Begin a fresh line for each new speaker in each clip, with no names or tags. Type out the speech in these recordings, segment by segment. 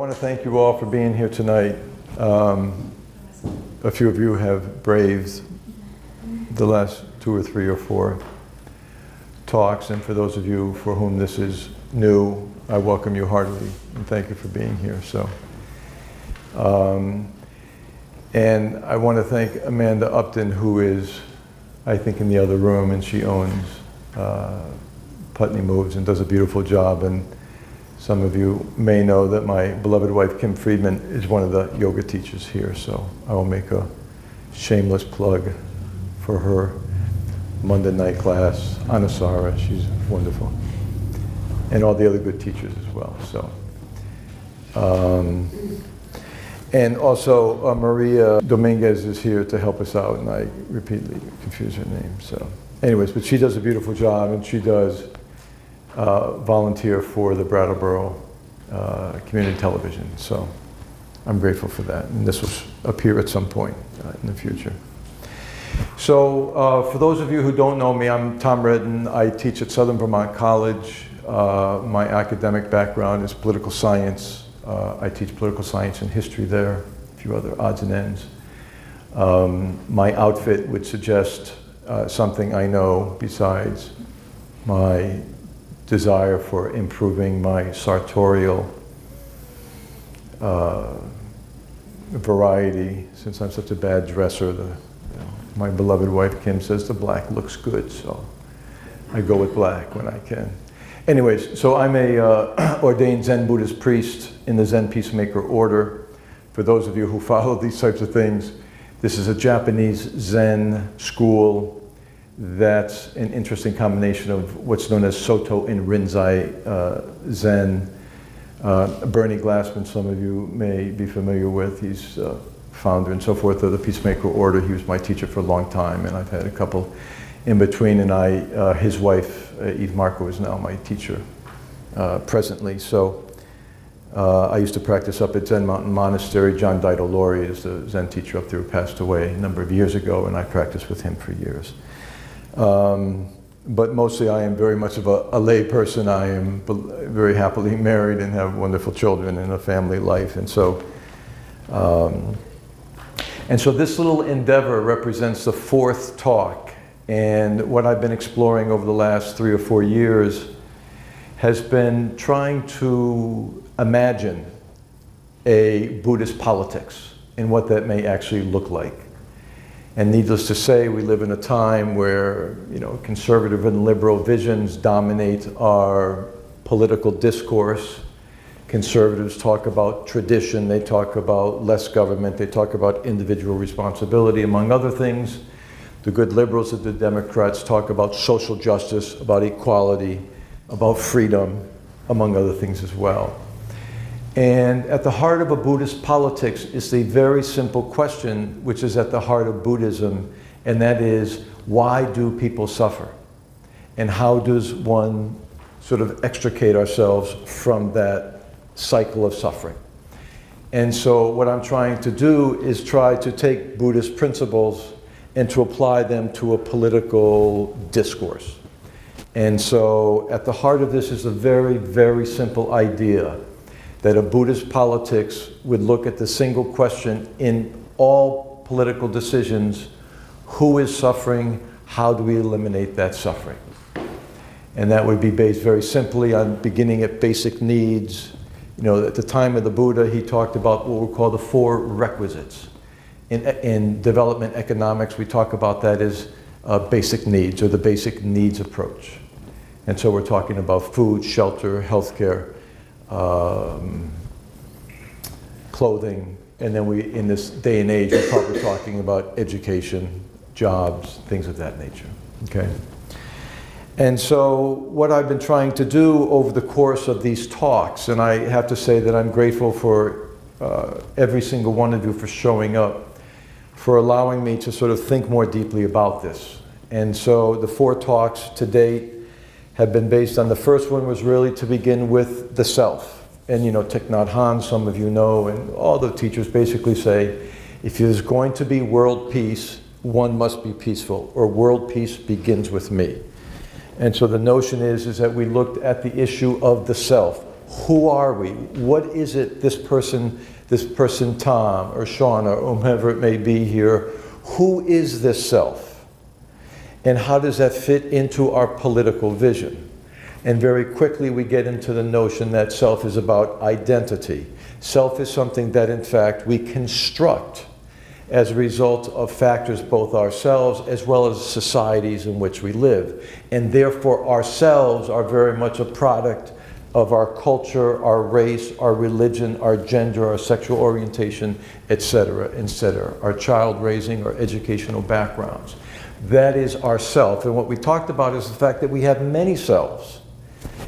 want to thank you all for being here tonight. A few of you have braved the last 2 or 3 or 4 talks, and for those of you for whom this is new, I welcome you heartily and thank you for being here. So, and I want to thank Amanda Upton, who is, I think, in the other room, and she owns Putney Moves and does a beautiful job. And some of you may know that my beloved wife, Kim Friedman, is one of the yoga teachers here, so I will make a shameless plug for her Monday night class. Anusara, she's wonderful. And all the other good teachers as well. So, and also Maria Dominguez is here to help us out, and I repeatedly confuse her name. So, anyways, but she does a beautiful job, and she does volunteer for the Brattleboro Community Television. So, I'm grateful for that, and this will appear at some point in the future. So, for those of you who don't know me, I'm Tom Redden. I teach at Southern Vermont College. My academic background is political science. I teach political science and history there, a few other odds and ends. My outfit would suggest something I know besides my desire for improving my sartorial variety. Since I'm such a bad dresser, my beloved wife Kim says the black looks good, so I go with black when I can. Anyways, so I'm a ordained Zen Buddhist priest in the Zen Peacemaker order. For those of you who follow these types of things, this is a Japanese Zen school that's an interesting combination of what's known as Soto and Rinzai Zen. Bernie Glassman, some of you may be familiar with. He's founder and so forth of the Peacemaker order. He was my teacher for a long time, and I've had a couple in between, and his wife, Eve Marco, is now my teacher presently. So I used to practice up at Zen Mountain Monastery. John Dido Laurie is the Zen teacher up there who passed away a number of years ago, and I practiced with him for years. But mostly I am very much of a lay person. I am very happily married and have wonderful children and a family life. And so this little endeavor represents the 4th talk. And what I've been exploring over the last 3 or 4 years has been trying to imagine a Buddhist politics and what that may actually look like. And needless to say, we live in a time where, conservative and liberal visions dominate our political discourse. Conservatives talk about tradition, they talk about less government, they talk about individual responsibility, among other things. The good liberals and the Democrats talk about social justice, about equality, about freedom, among other things as well. And at the heart of a Buddhist politics is the very simple question, which is at the heart of Buddhism, and that is, why do people suffer? And how does one sort of extricate ourselves from that cycle of suffering? And so what I'm trying to do is try to take Buddhist principles and to apply them to a political discourse. And so at the heart of this is a very, very simple idea that a Buddhist politics would look at the single question in all political decisions: who is suffering? How do we eliminate that suffering? And that would be based very simply on beginning at basic needs. At the time of the Buddha, he talked about what we call the 4 requisites. In development economics, we talk about that as basic needs, or the basic needs approach. And so we're talking about food, shelter, healthcare, clothing, and then in this day and age, we're probably talking about education, jobs, things of that nature, okay? And so what I've been trying to do over the course of these talks, and I have to say that I'm grateful for every single one of you for showing up, for allowing me to sort of think more deeply about this. And so the 4 talks to date have been based on, the first one was really to begin with the self. And Thich Nhat Hanh, some of you know, and all the teachers basically say, if there's going to be world peace, one must be peaceful, or world peace begins with me. And so the notion is that we looked at the issue of the self. Who are we? What is it this person Tom or Shauna or whomever it may be here, who is this self? And how does that fit into our political vision? And very quickly we get into the notion that self is about identity. Self is something that in fact we construct as a result of factors both ourselves as well as societies in which we live. And therefore ourselves are very much a product of our culture, our race, our religion, our gender, our sexual orientation, etc., etc., our child raising, our educational backgrounds. That is our self. And what we talked about is the fact that we have many selves.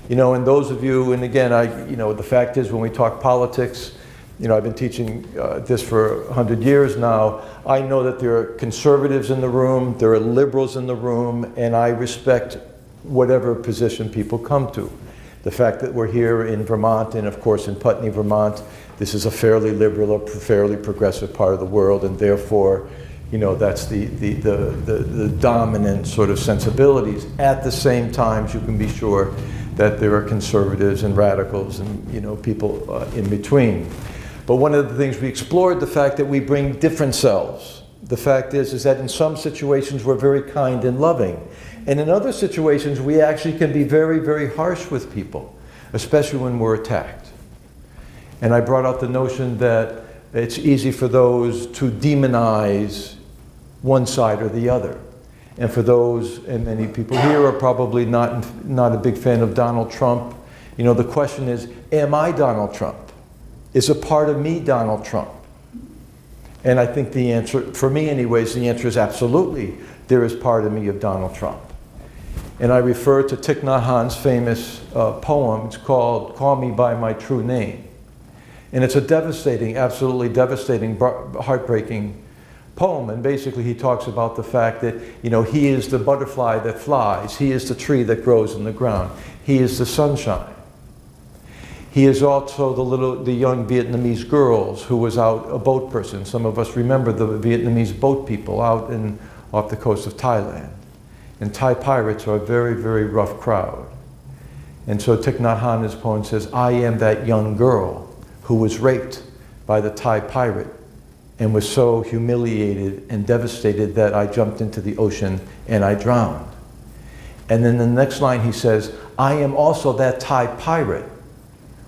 You know, and those of you, and again, the fact is when we talk politics, I've been teaching this for 100 years now. I know that there are conservatives in the room, there are liberals in the room, and I respect whatever position people come to. The fact that we're here in Vermont, and of course in Putney, Vermont, this is a fairly liberal or fairly progressive part of the world, and therefore, that's the dominant sort of sensibilities. At the same time, you can be sure that there are conservatives and radicals and people in between. But one of the things we explored, the fact that we bring different selves. The fact is that in some situations we're very kind and loving. And in other situations we actually can be very, very harsh with people, especially when we're attacked. And I brought out the notion that it's easy for those to demonize one side or the other. And for those, and many people here are probably not a big fan of Donald Trump, the question is, am I Donald Trump? Is a part of me Donald Trump? And I think the answer, for me anyways, the answer is absolutely. There is part of me of Donald Trump. And I refer to Thich Nhat Hanh's famous poem. It's called Call Me By My True Name. And it's a devastating, absolutely devastating, heartbreaking poem. And basically he talks about the fact that, he is the butterfly that flies. He is the tree that grows in the ground. He is the sunshine. He is also the young Vietnamese girls who was out, a boat person. Some of us remember the Vietnamese boat people out off the coast of Thailand. And Thai pirates are a very, very rough crowd. And so Thich Nhat Hanh in his poem says, I am that young girl who was raped by the Thai pirate and was so humiliated and devastated that I jumped into the ocean and I drowned. And then the next line he says, I am also that Thai pirate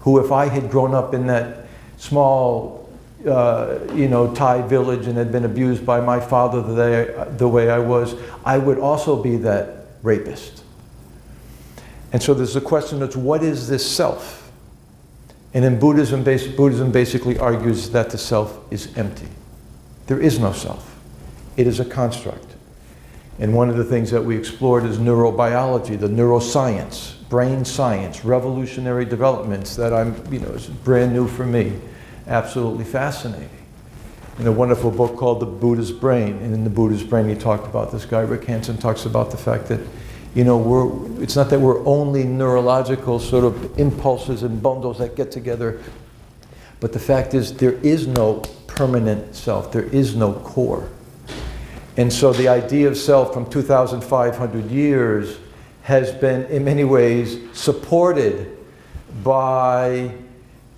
who, if I had grown up in that small, Thai village and had been abused by my father the way I was, I would also be that rapist. And so there's a question of what is this self? And in Buddhism basically argues that the self is empty. There is no self. It is a construct. And one of the things that we explored is neurobiology, the neuroscience, brain science, revolutionary developments that is brand new for me, absolutely fascinating. In a wonderful book called The Buddha's Brain, and in The Buddha's Brain he talked about, this guy Rick Hansen talks about the fact that, it's not that we're only neurological sort of impulses and bundles that get together, but the fact is there is no permanent self, there is no core. And so the idea of self from 2,500 years has been, in many ways, supported by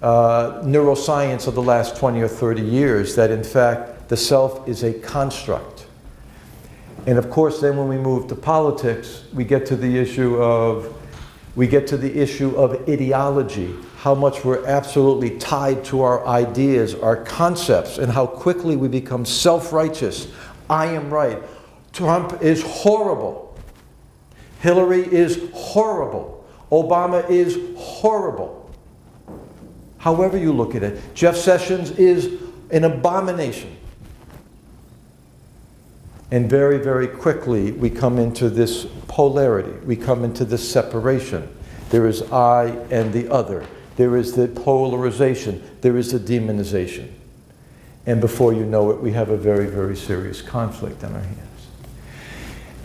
neuroscience of the last 20 or 30 years, that in fact the self is a construct. And of course then when we move to politics, we get to the issue of ideology, how much we're absolutely tied to our ideas, our concepts, and how quickly we become self-righteous. I am right. Trump is horrible. Hillary is horrible. Obama is horrible. However you look at it, Jeff Sessions is an abomination. And very, very quickly we come into this polarity. We come into this separation. There is I and the other. There is the polarization. There is the demonization. And before you know it, we have a very, very serious conflict on our hands.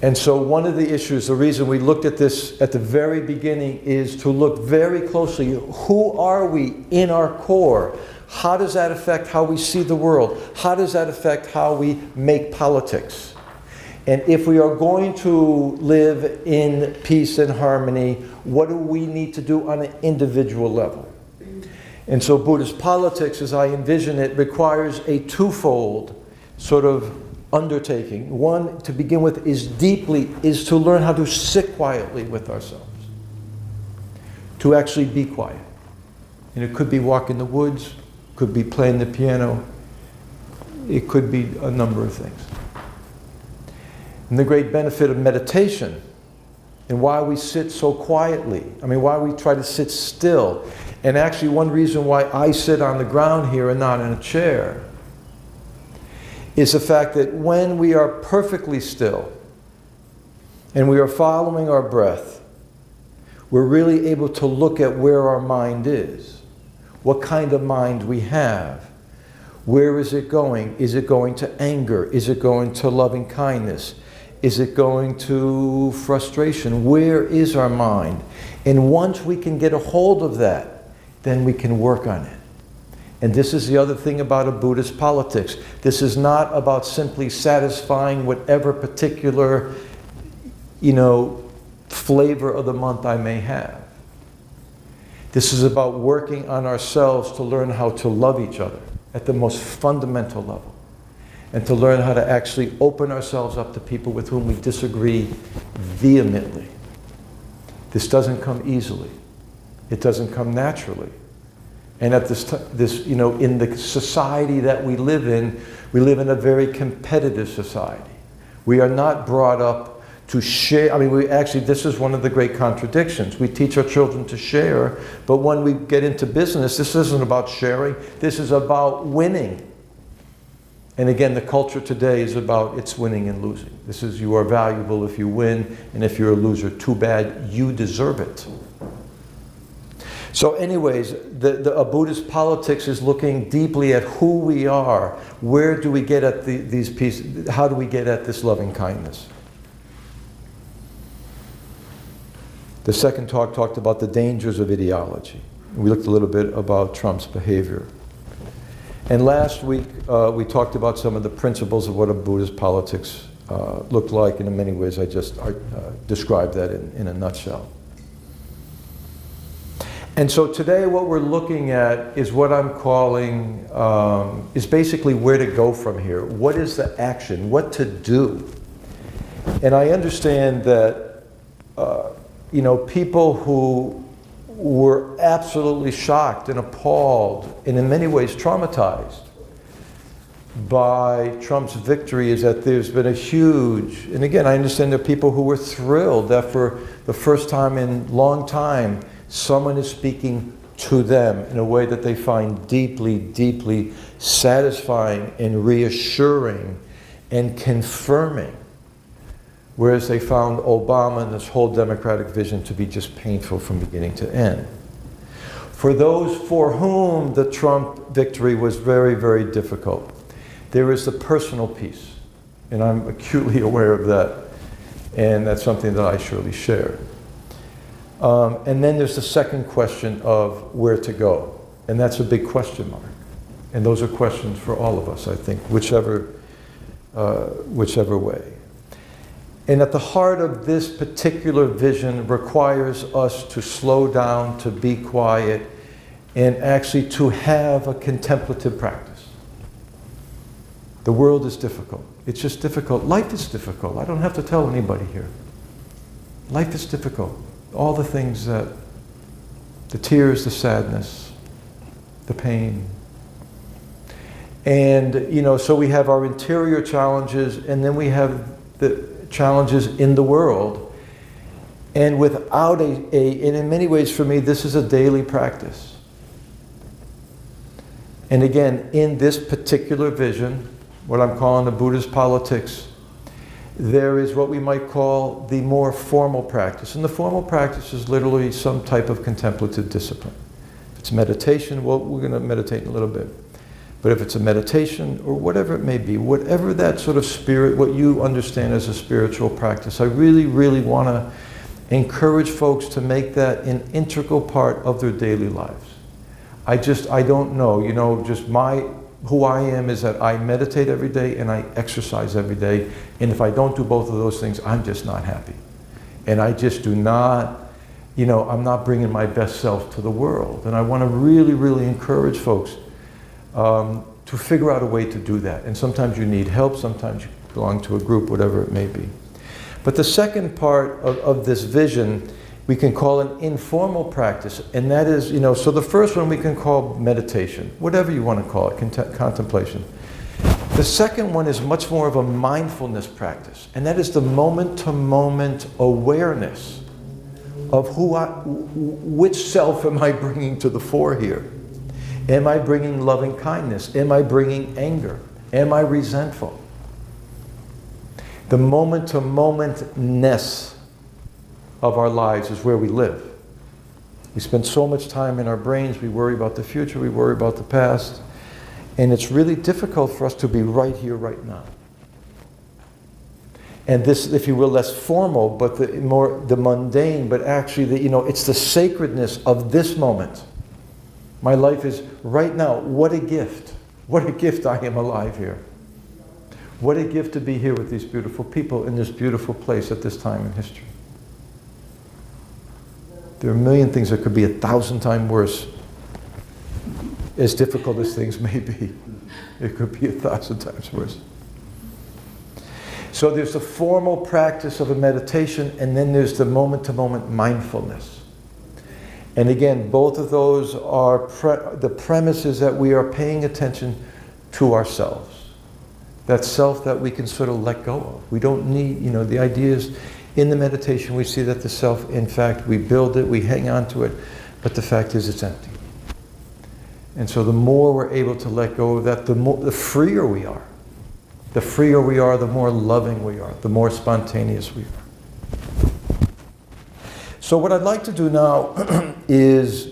And so one of the issues, the reason we looked at this at the very beginning is to look very closely. Who are we in our core? How does that affect how we see the world? How does that affect how we make politics? And if we are going to live in peace and harmony, what do we need to do on an individual level? And so Buddhist politics, as I envision it, requires a twofold sort of undertaking. One, to begin with, is to learn how to sit quietly with ourselves. To actually be quiet. And it could be walk in the woods, could be playing the piano, it could be a number of things. And the great benefit of meditation, and why we sit so quietly, why we try to sit still, and actually one reason why I sit on the ground here and not in a chair, is the fact that when we are perfectly still, and we are following our breath, we're really able to look at where our mind is, what kind of mind we have. Where is it going? Is it going to anger? Is it going to loving kindness? Is it going to frustration? Where is our mind? And once we can get a hold of that, then we can work on it. And this is the other thing about a Buddhist politics. This is not about simply satisfying whatever particular, flavor of the month I may have. This is about working on ourselves to learn how to love each other at the most fundamental level, and to learn how to actually open ourselves up to people with whom we disagree vehemently. This doesn't come easily. It doesn't come naturally. And at in the society that we live in a very competitive society. We are not brought up to share. This is one of the great contradictions. We teach our children to share, but when we get into business, this isn't about sharing. This is about winning. And again, the culture today is about it's winning and losing. This is, you are valuable if you win, and if you're a loser, too bad, you deserve it. So anyways, a Buddhist politics is looking deeply at who we are. Where do we get at these pieces? How do we get at this loving kindness? The second talk talked about the dangers of ideology. We looked a little bit about Trump's behavior. And last week, we talked about some of the principles of what a Buddhist politics looked like, and in many ways I just described that in a nutshell. And so today what we're looking at is what I'm calling, is basically where to go from here. What is the action? What to do? And I understand that people who were absolutely shocked and appalled and in many ways traumatized by Trump's victory is that there's been a huge, and again, I understand there are people who were thrilled that for the first time in a long time, someone is speaking to them in a way that they find deeply, deeply satisfying and reassuring and confirming. Whereas they found Obama and this whole democratic vision to be just painful from beginning to end. For those for whom the Trump victory was very, very difficult, there is the personal piece. And I'm acutely aware of that. And that's something that I surely share. And then there's the second question of where to go. And that's a big question mark. And those are questions for all of us, I think, whichever way. And at the heart of this particular vision requires us to slow down, to be quiet, and actually to have a contemplative practice. The world is difficult. It's just difficult. Life is difficult. I don't have to tell anybody here. Life is difficult. All the things the tears, the sadness, the pain. And, so we have our interior challenges, and then we have the challenges in the world. And without and in many ways for me, this is a daily practice. And again, in this particular vision, what I'm calling the Buddhist politics, there is what we might call the more formal practice. And the formal practice is literally some type of contemplative discipline. If it's meditation, well, we're going to meditate in a little bit. But if it's a meditation or whatever it may be, whatever that sort of spirit, what you understand as a spiritual practice, I really, really want to encourage folks to make that an integral part of their daily lives. I don't know, who I am is that I meditate every day and I exercise every day. And if I don't do both of those things, I'm just not happy. And I just do not, you know, I'm not bringing my best self to the world. And I want to really, really encourage folks to figure out a way to do that. And sometimes you need help, sometimes you belong to a group, whatever it may be. But the second part of this vision, we can call an informal practice. And that is, you know, so the first one we can call meditation, whatever you want to call it, contemplation. The second one is much more of a mindfulness practice. And that is the moment-to-moment awareness of which self am I bringing to the fore here? Am I bringing loving kindness? Am I bringing anger? Am I resentful? The moment-to-momentness of our lives is where we live. We spend so much time in our brains, we worry about the future, we worry about the past, and it's really difficult for us to be right here, right now. And this, if you will, less formal, but the mundane, but actually, you know, it's the sacredness of this moment. My life is right now. What a gift. What a gift I am alive here. What a gift to be here with these beautiful people in this beautiful place at this time in history. There are a million things that could be 1,000 times worse. As difficult as things may be, it could be 1,000 times worse. So there's the formal practice of a meditation, and then there's the moment-to-moment mindfulness. And again, both of those are the premise is that we are paying attention to ourselves. That self that we can sort of let go of. We don't need, you know, the idea is in the meditation we see that the self, in fact, we build it, we hang on to it, but the fact is it's empty. And so the more we're able to let go of that, the freer we are. The freer we are, the more loving we are, the more spontaneous we are. So what I'd like to do now is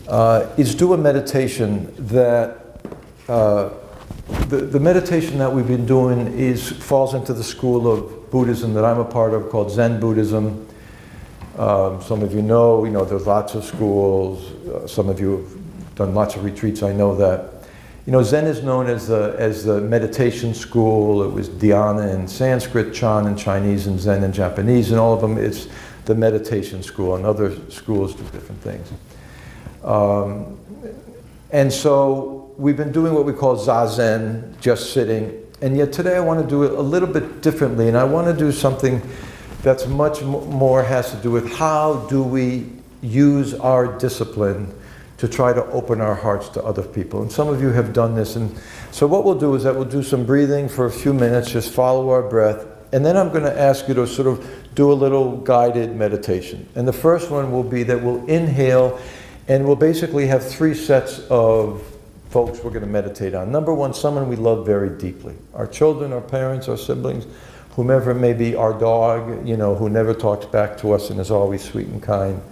do a meditation that, the meditation that we've been doing falls into the school of Buddhism that I'm a part of called Zen Buddhism. Some of you know, there's lots of schools. Some of you have done lots of retreats, I know that. You know, Zen is known as the meditation school. It was dhyana in Sanskrit, Chan in Chinese, and Zen in Japanese, and all of them, it's the meditation school, and other schools do different things. And so we've been doing what we call Zazen, just sitting, and yet today I want to do it a little bit differently, and I want to do something that's much more has to do with how do we use our discipline to try to open our hearts to other people. And some of you have done this. And so what we'll do is that we'll do some breathing for a few minutes, just follow our breath. And then I'm going to ask you to sort of do a little guided meditation. And the first one will be that we'll inhale, and we'll basically have 3 sets of folks we're going to meditate on. Number one, someone we love very deeply. Our children, our parents, our siblings, whomever it may be, our dog, who never talks back to us and is always sweet and kind.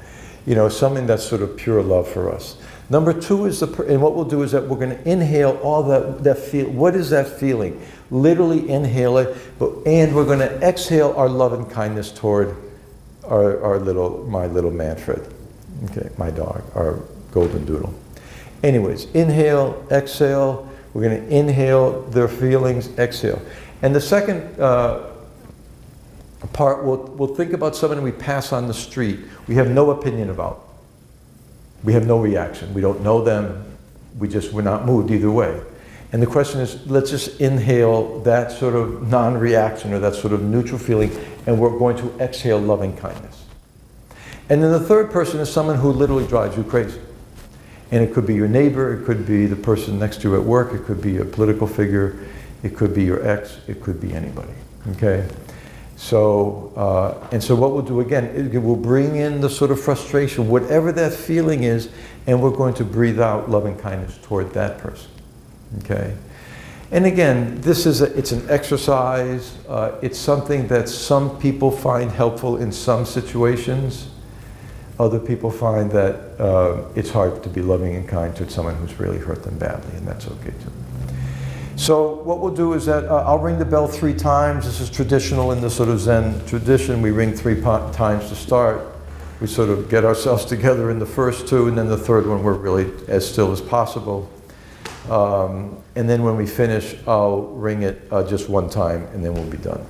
Something that's sort of pure love for us. Number 2 is and what we'll do is that we're going to inhale all that feel. What is that feeling? Literally inhale it, and we're going to exhale our love and kindness toward my little Manfred. Okay, my dog, our golden doodle. Anyways, inhale, exhale. We're going to inhale their feelings, exhale. And the second part, we'll think about someone we pass on the street. We have no opinion about. We have no reaction. We don't know them. We're not moved either way. And the question is, let's just inhale that sort of non-reaction or that sort of neutral feeling, and we're going to exhale loving kindness. And then the third person is someone who literally drives you crazy. And it could be your neighbor, it could be the person next to you at work, it could be a political figure, it could be your ex, it could be anybody, okay? So, and so what we'll do again, we'll bring in the sort of frustration, whatever that feeling is, and we're going to breathe out loving kindness toward that person, okay? And again, it's an exercise. It's something that some people find helpful in some situations. Other people find that it's hard to be loving and kind to someone who's really hurt them badly, and that's okay too. So what we'll do is that I'll ring the bell 3 times. This is traditional in the sort of Zen tradition. We ring 3 times to start. We sort of get ourselves together in the first 2, and then the third one we're really as still as possible. And then when we finish, I'll ring it just 1 time, and then we'll be done.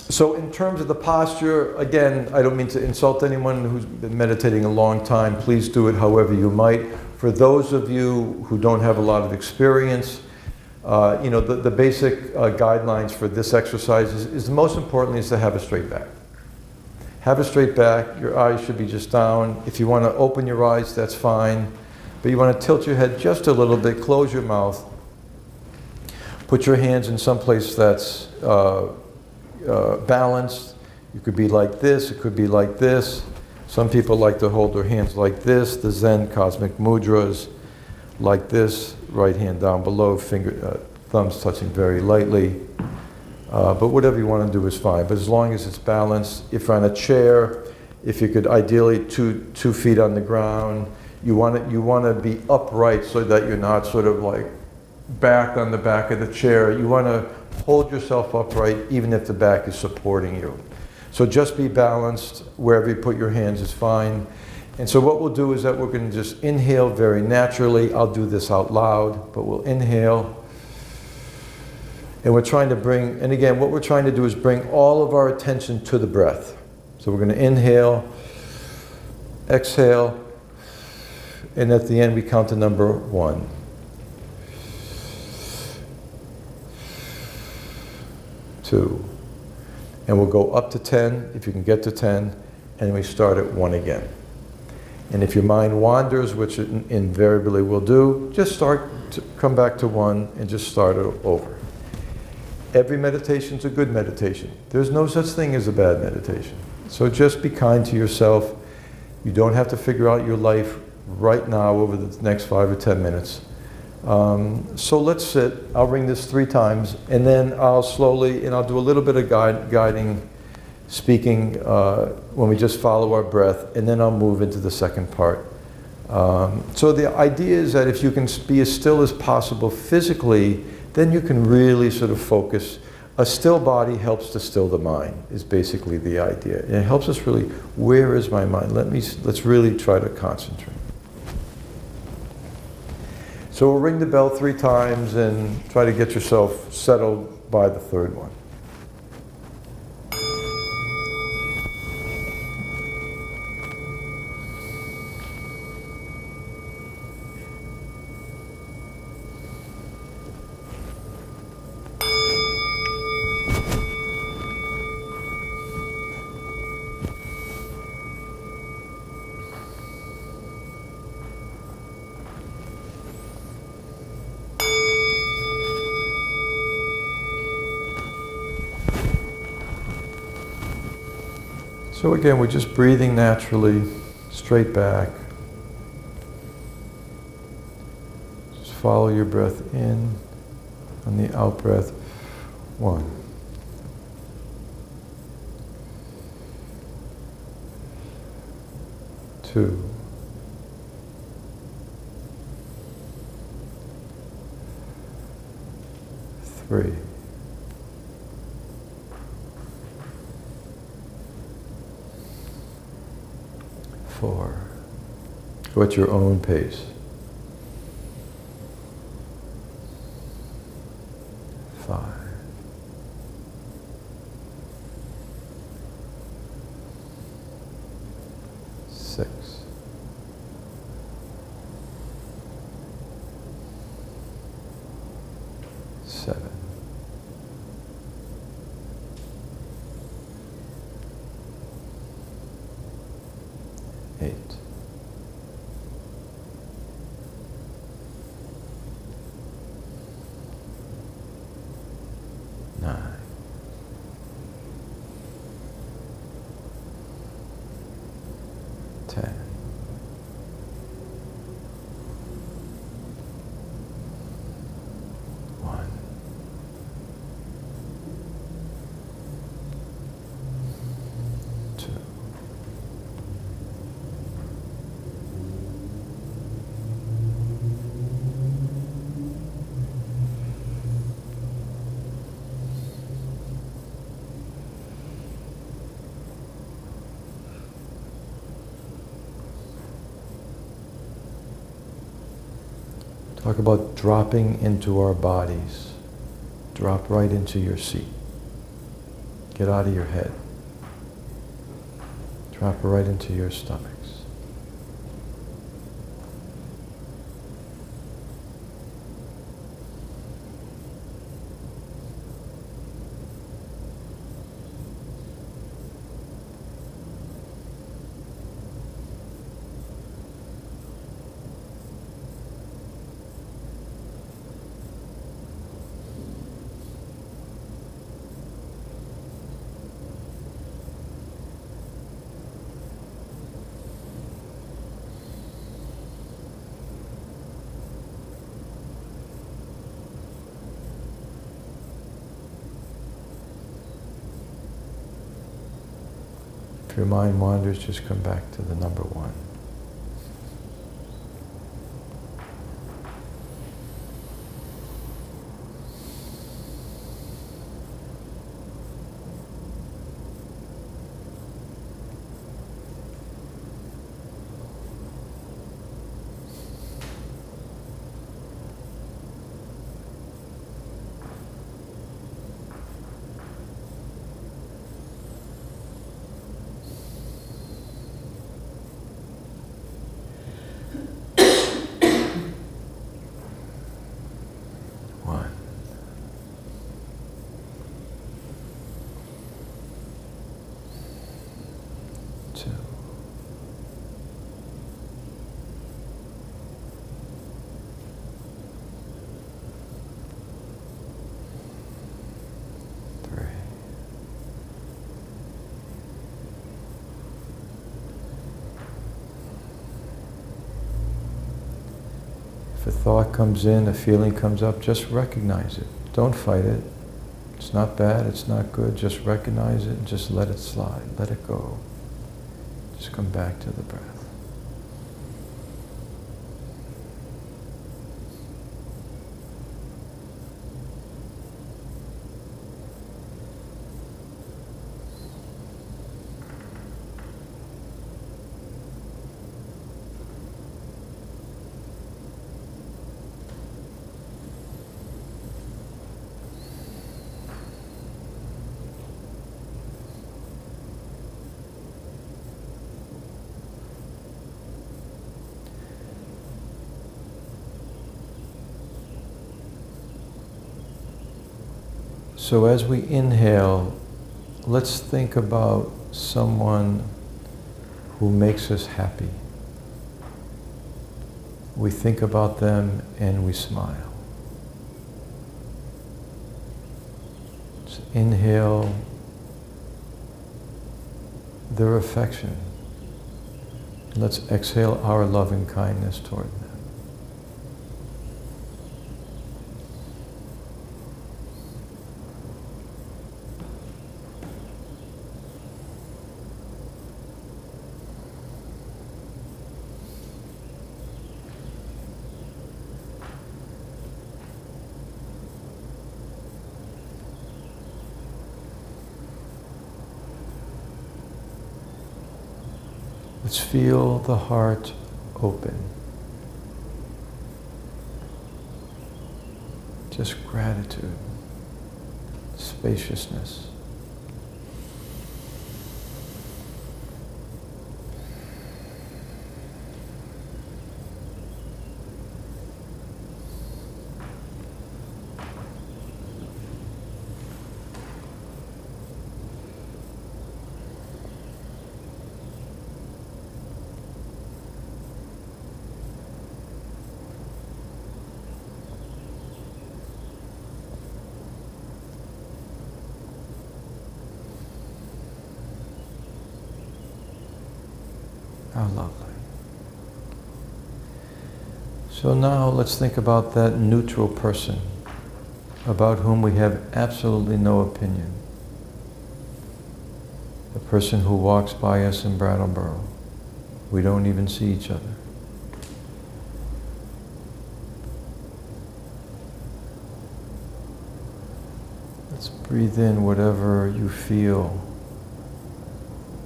So in terms of the posture, again, I don't mean to insult anyone who's been meditating a long time. Please do it however you might. For those of you who don't have a lot of experience, the basic guidelines for this exercise is the most important is to have a straight back. Have a straight back. Your eyes should be just down. If you want to open your eyes, that's fine. But you want to tilt your head just a little bit, close your mouth. Put your hands in some place that's balanced. You could be like this, it could be like this. Some people like to hold their hands like this, the Zen cosmic mudras, like this, right hand down below, thumbs touching very lightly. But whatever you want to do is fine. But as long as it's balanced, if you're on a chair, if you could ideally two feet on the ground, you want to be upright so that you're not sort of like back on the back of the chair. You want to hold yourself upright even if the back is supporting you. So just be balanced. Wherever you put your hands is fine. And so what we'll do is that we're going to just inhale very naturally. I'll do this out loud, but we'll inhale. And we're trying to bring, and again, what we're trying to do is bring all of our attention to the breath. So we're going to inhale, exhale, and at the end we count to number 1. 2. And we'll go up to 10, if you can get to 10, and we start at 1 again. And if your mind wanders, which it invariably will do, just come back to 1 and just start it over. Every meditation is a good meditation. There's no such thing as a bad meditation. So just be kind to yourself. You don't have to figure out your life right now over the next 5 or 10 minutes. So let's sit. I'll ring this 3 times, and then I'll slowly, and I'll do a little bit of guiding, speaking when we just follow our breath, and then I'll move into the second part. So the idea is that if you can be as still as possible physically, then you can really sort of focus. A still body helps to still the mind, is basically the idea. And it helps us really, where is my mind? Let's really try to concentrate. So we'll ring the bell 3 times and try to get yourself settled by the 3rd one. So again, we're just breathing naturally, straight back. Just follow your breath in. On the out breath, 1. 2. 3. 4. Go at your own pace. 5. 6. 7. 8. 9. 10. 1. 2. 3. Talk about dropping into our bodies. Drop right into your seat. Get out of your head. Drop it right into your stomachs. If your mind wanders, just come back to the number one. If a thought comes in, a feeling comes up, just recognize it. Don't fight it. It's not bad, it's not good. Just recognize it and just let it slide. Let it go. Just come back to the breath. So as we inhale, let's think about someone who makes us happy. We think about them and we smile. Let's inhale their affection. Let's exhale our loving kindness toward them. Let's feel the heart open. Just gratitude, spaciousness. How lovely. So now let's think about that neutral person about whom we have absolutely no opinion. The person who walks by us in Brattleboro. We don't even see each other. Let's breathe in whatever you feel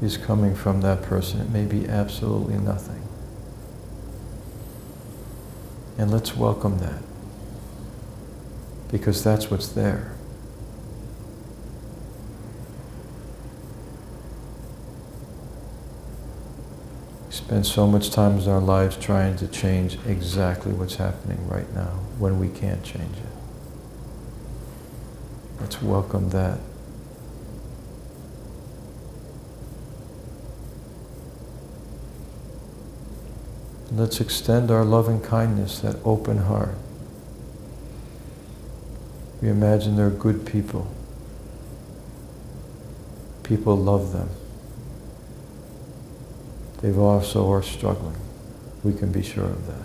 is coming from that person. It may be absolutely nothing. And let's welcome that, because that's what's there. We spend so much time in our lives trying to change exactly what's happening right now when we can't change it. Let's welcome that. Let's extend our loving kindness, that open heart. We imagine they're good people. People love them. They also are struggling. We can be sure of that.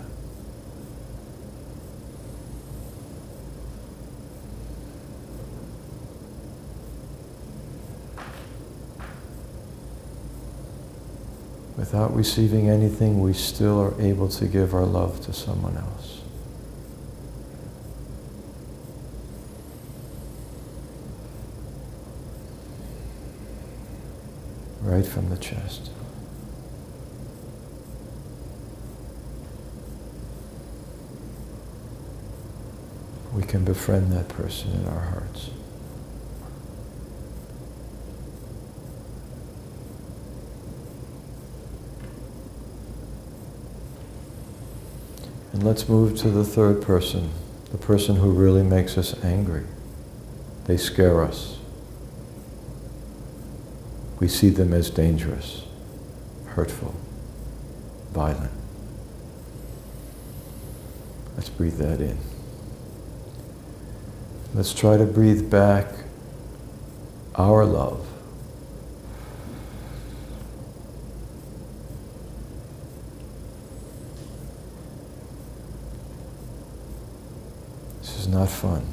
Without receiving anything, we still are able to give our love to someone else. Right from the chest. We can befriend that person in our hearts. And let's move to the third person, the person who really makes us angry. They scare us. We see them as dangerous, hurtful, violent. Let's breathe that in. Let's try to breathe back our love. This is not fun.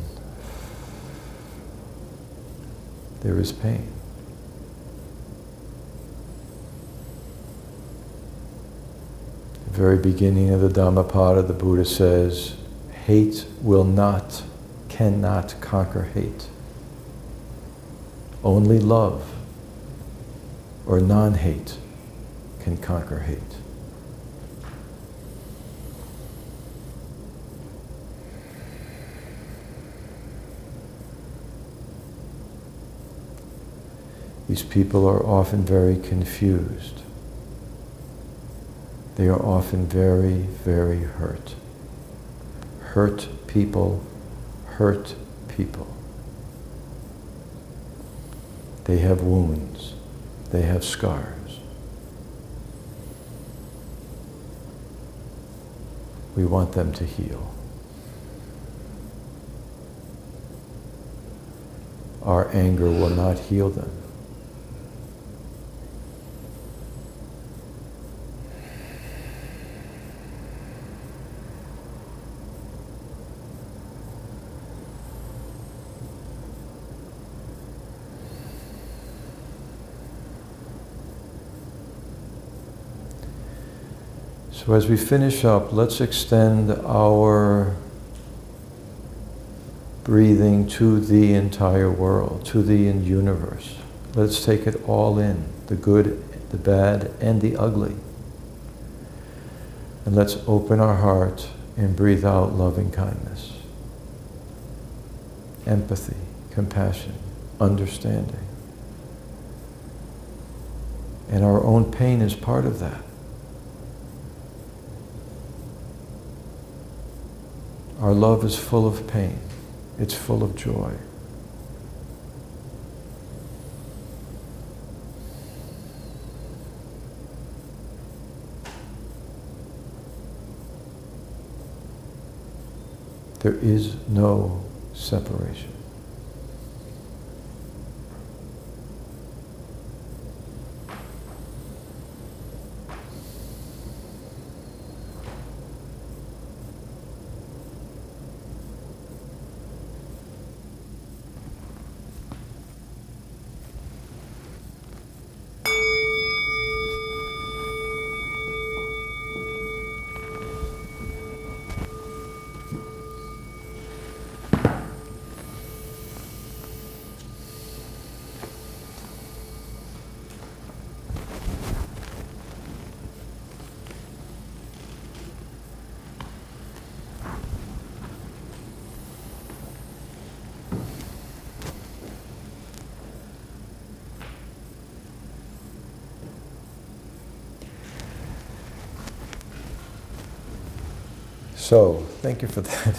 There is pain. The very beginning of the Dhammapada, the Buddha says, hate cannot conquer hate. Only love or non-hate can conquer hate. These people are often very confused. They are often very, very hurt. Hurt people hurt people. They have wounds. They have scars. We want them to heal. Our anger will not heal them. So as we finish up, let's extend our breathing to the entire world, to the universe. Let's take it all in, the good, the bad, and the ugly. And let's open our heart and breathe out loving kindness, empathy, compassion, understanding. And our own pain is part of that. Our love is full of pain. It's full of joy. There is no separation. So, thank you for that.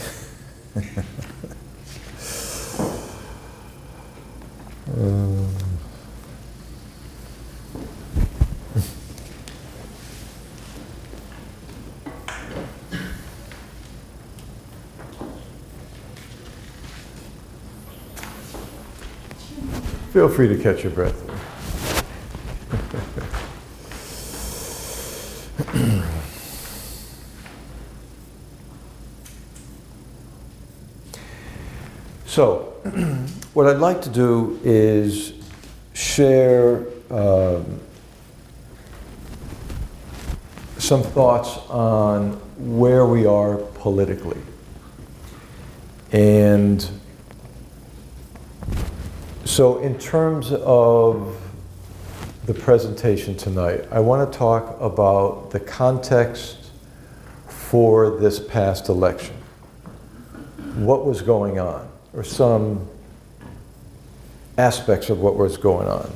Feel free to catch your breath. So, what I'd like to do is share some thoughts on where we are politically. And so in terms of the presentation tonight, I want to talk about the context for this past election. What was going on, or some aspects of what was going on.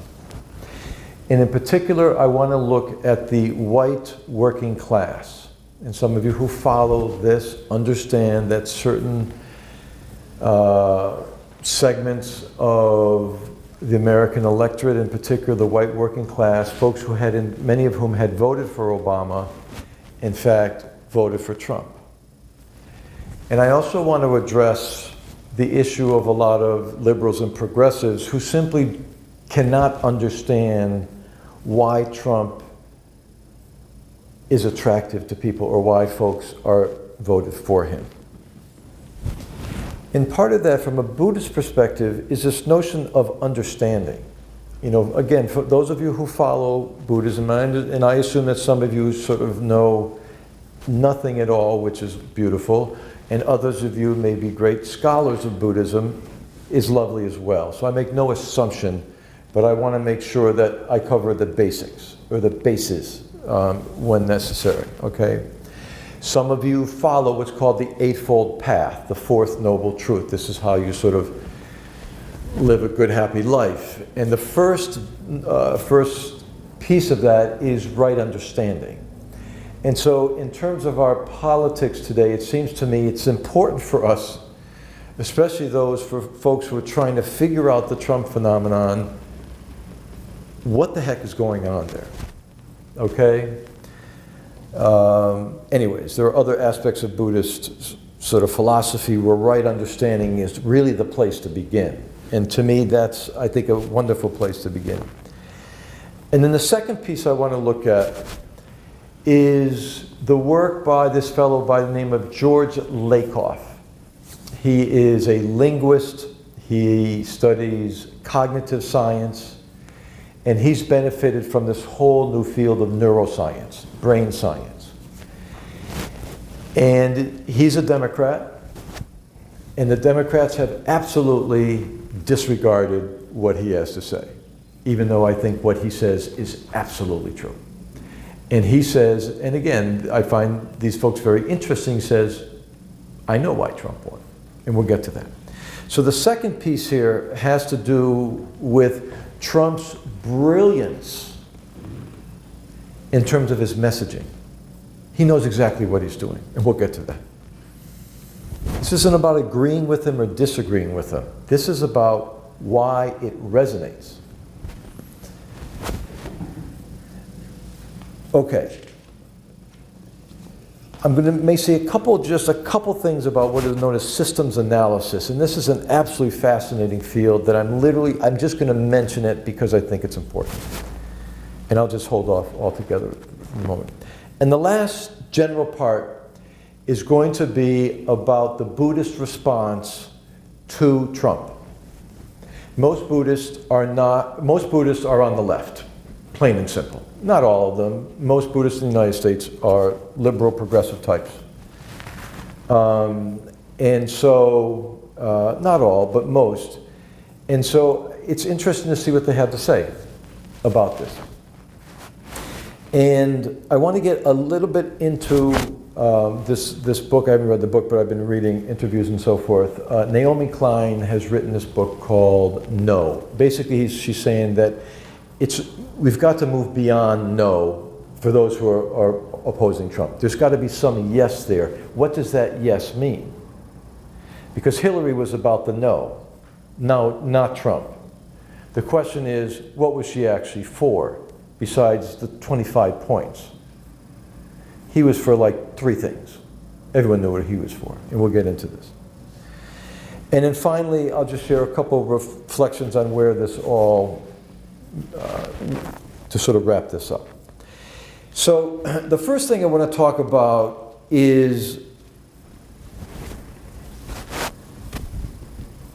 And in particular, I want to look at the white working class. And some of you who follow this understand that certain segments of the American electorate, in particular the white working class, folks who had, many of whom had voted for Obama, in fact, voted for Trump. And I also want to address the issue of a lot of liberals and progressives who simply cannot understand why Trump is attractive to people or why folks are voted for him. And part of that, from a Buddhist perspective, is this notion of understanding. You know, again, for those of you who follow Buddhism, and I assume that some of you sort of know nothing at all, which is beautiful, and others of you may be great scholars of Buddhism, is lovely as well. So I make no assumption, but I want to make sure that I cover the basics, or the bases, when necessary, okay? Some of you follow what's called the Eightfold Path, the Fourth Noble Truth. This is how you sort of live a good, happy life. And the first piece of that is right understanding. And so in terms of our politics today, it seems to me it's important for us, especially those for folks who are trying to figure out the Trump phenomenon, what the heck is going on there, okay? Anyways, there are other aspects of Buddhist sort of philosophy where right understanding is really the place to begin. And to me, that's, I think, a wonderful place to begin. And then the second piece I want to look at is the work by this fellow by the name of George Lakoff. He is a linguist. He studies cognitive science. And he's benefited from this whole new field of neuroscience, brain science. And he's a Democrat. And the Democrats have absolutely disregarded what he has to say, even though I think what he says is absolutely true. And he says, and again, I find these folks very interesting, he says, I know why Trump won. And we'll get to that. So the second piece here has to do with Trump's brilliance in terms of his messaging. He knows exactly what he's doing, and we'll get to that. This isn't about agreeing with him or disagreeing with him. This is about why it resonates. Okay. I'm going to may say just a couple things about what is known as systems analysis. And this is an absolutely fascinating field that I'm just going to mention it because I think it's important. And I'll just hold off altogether for a moment. And the last general part is going to be about the Buddhist response to Trump. Most Buddhists are on the left, plain and simple. Not all of them. Most Buddhists in the United States are liberal, progressive types. And so, not all, but most. And so it's interesting to see what they have to say about this. And I want to get a little bit into this book. I haven't read the book, but I've been reading interviews and so forth. Naomi Klein has written this book called No. Basically, she's saying that we've got to move beyond no for those who are opposing Trump. There's got to be some yes there. What does that yes mean? Because Hillary was about the no, not Trump. The question is, what was she actually for, besides the 25 points? He was for like 3 things. Everyone knew what he was for, and we'll get into this. And then finally, I'll just share a couple of reflections on where this all, to sort of wrap this up. So the first thing I want to talk about is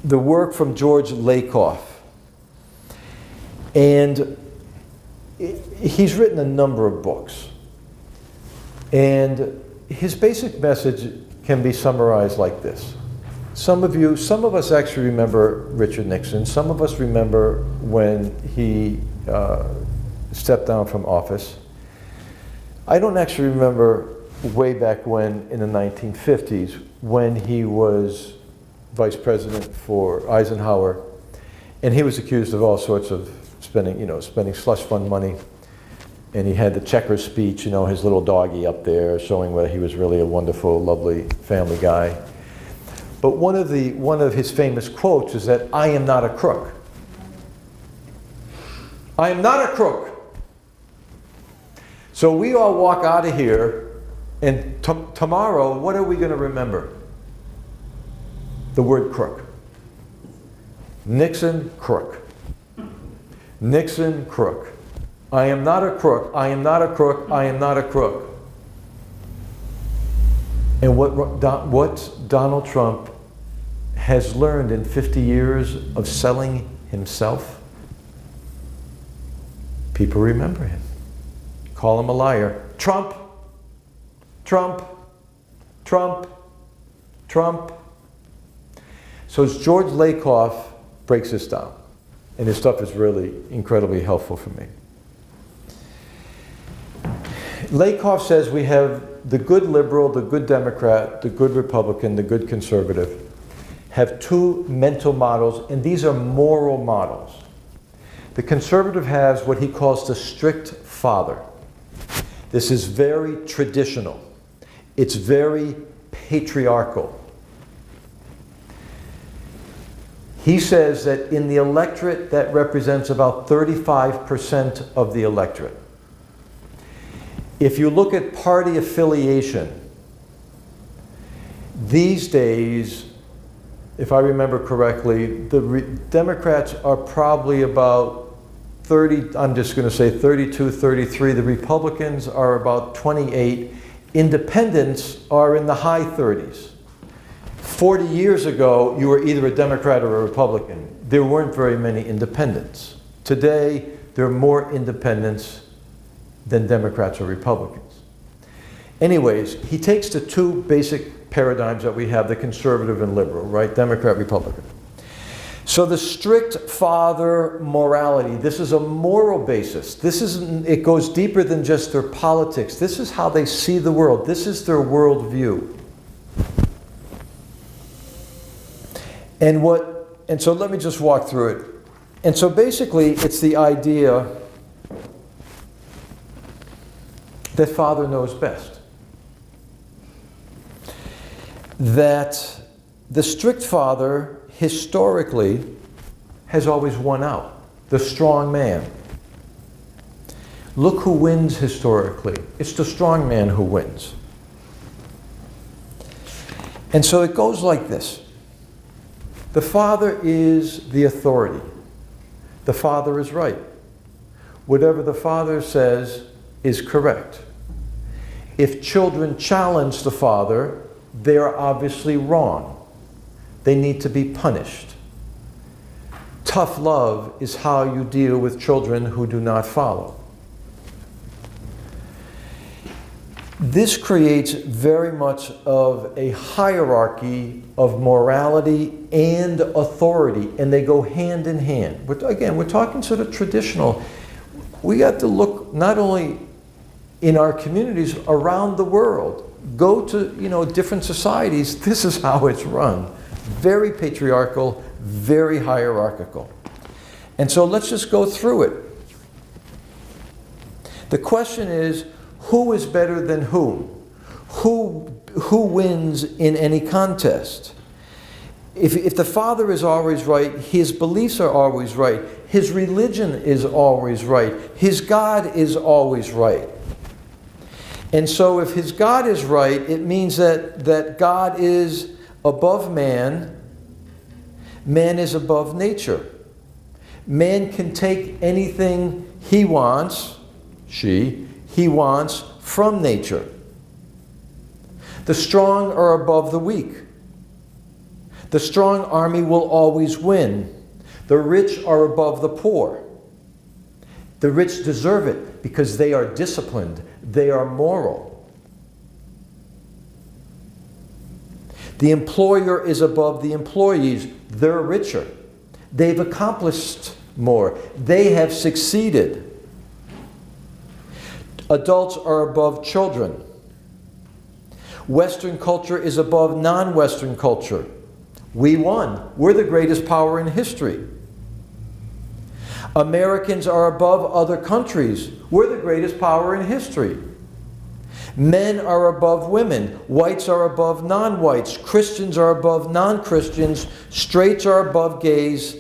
the work from George Lakoff. And he's written a number of books. And his basic message can be summarized like this. Some of us actually remember Richard Nixon. Some of us remember when he stepped down from office. I don't actually remember way back when, in the 1950s, when he was vice president for Eisenhower, and he was accused of all sorts of spending slush fund money. And he had the checker speech, his little doggy up there, showing whether he was really a wonderful, lovely family guy. But one of his famous quotes is that, "I am not a crook. I am not a crook." So we all walk out of here, and tomorrow, what are we going to remember? The word crook. Nixon, crook. Nixon, crook. I am not a crook. I am not a crook. I am not a crook. And what Donald Trump has learned in 50 years of selling himself, people remember him. Call him a liar. Trump, Trump, Trump, Trump. So George Lakoff breaks this down. And his stuff is really incredibly helpful for me. Lakoff says we have the good liberal, the good Democrat, the good Republican, the good conservative have 2 mental models, and these are moral models. The conservative has what he calls the strict father. This is very traditional. It's very patriarchal. He says that in the electorate, that represents about 35% of the electorate. If you look at party affiliation, these days, if I remember correctly, the Democrats are probably about 30, I'm just going to say 32, 33. The Republicans are about 28. Independents are in the high 30s. 40 years ago, you were either a Democrat or a Republican. There weren't very many independents. Today, there are more independents than Democrats or Republicans. Anyways, he takes the 2 basic paradigms that we have, the conservative and liberal, right? Democrat, Republican. So the strict father morality, this is a moral basis. It goes deeper than just their politics. This is how they see the world. This is their worldview. And so let me just walk through it. And so basically, it's the idea that Father knows best. That the strict father, historically, has always won out. The strong man. Look who wins historically. It's the strong man who wins. And so it goes like this. The father is the authority. The father is right. Whatever the father says is correct. If children challenge the father, they are obviously wrong. They need to be punished. Tough love is how you deal with children who do not follow. This creates very much of a hierarchy of morality and authority, and they go hand in hand. We're talking sort of traditional. We got to look not only in our communities around the world. Go to different societies. This is how it's run. Very patriarchal, very hierarchical. And so let's just go through it. The question is, Who is better than whom? Who wins in any contest? If the Father is always right, his beliefs are always right, his religion is always right, his God is always right. And so if his God is right, it means that God is above man, man is above nature. Man can take anything he wants, he wants from nature. The strong are above the weak. The strong army will always win. The rich are above the poor. The rich deserve it because they are disciplined. They are moral. The employer is above the employees. They're richer. They've accomplished more. They have succeeded. Adults are above children. Western culture is above non-Western culture. We won. We're the greatest power in history. Americans are above other countries. We're the greatest power in history. Men are above women. Whites are above non-whites. Christians are above non-Christians. Straights are above gays.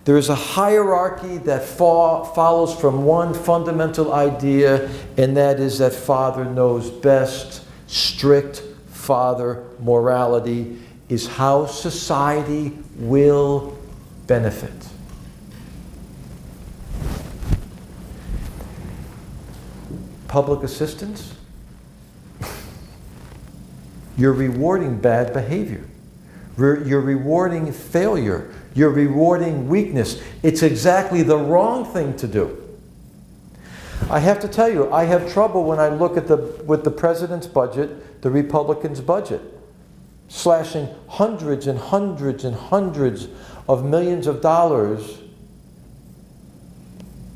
There is a hierarchy that follows from one fundamental idea, and that is that Father knows best. Strict Father morality is how society will benefit. Public assistance? You're rewarding bad behavior. You're rewarding failure. You're rewarding weakness. It's exactly the wrong thing to do. I have to tell you, I have trouble when I look at with the president's budget, the Republicans' budget, slashing hundreds and hundreds and hundreds of millions of dollars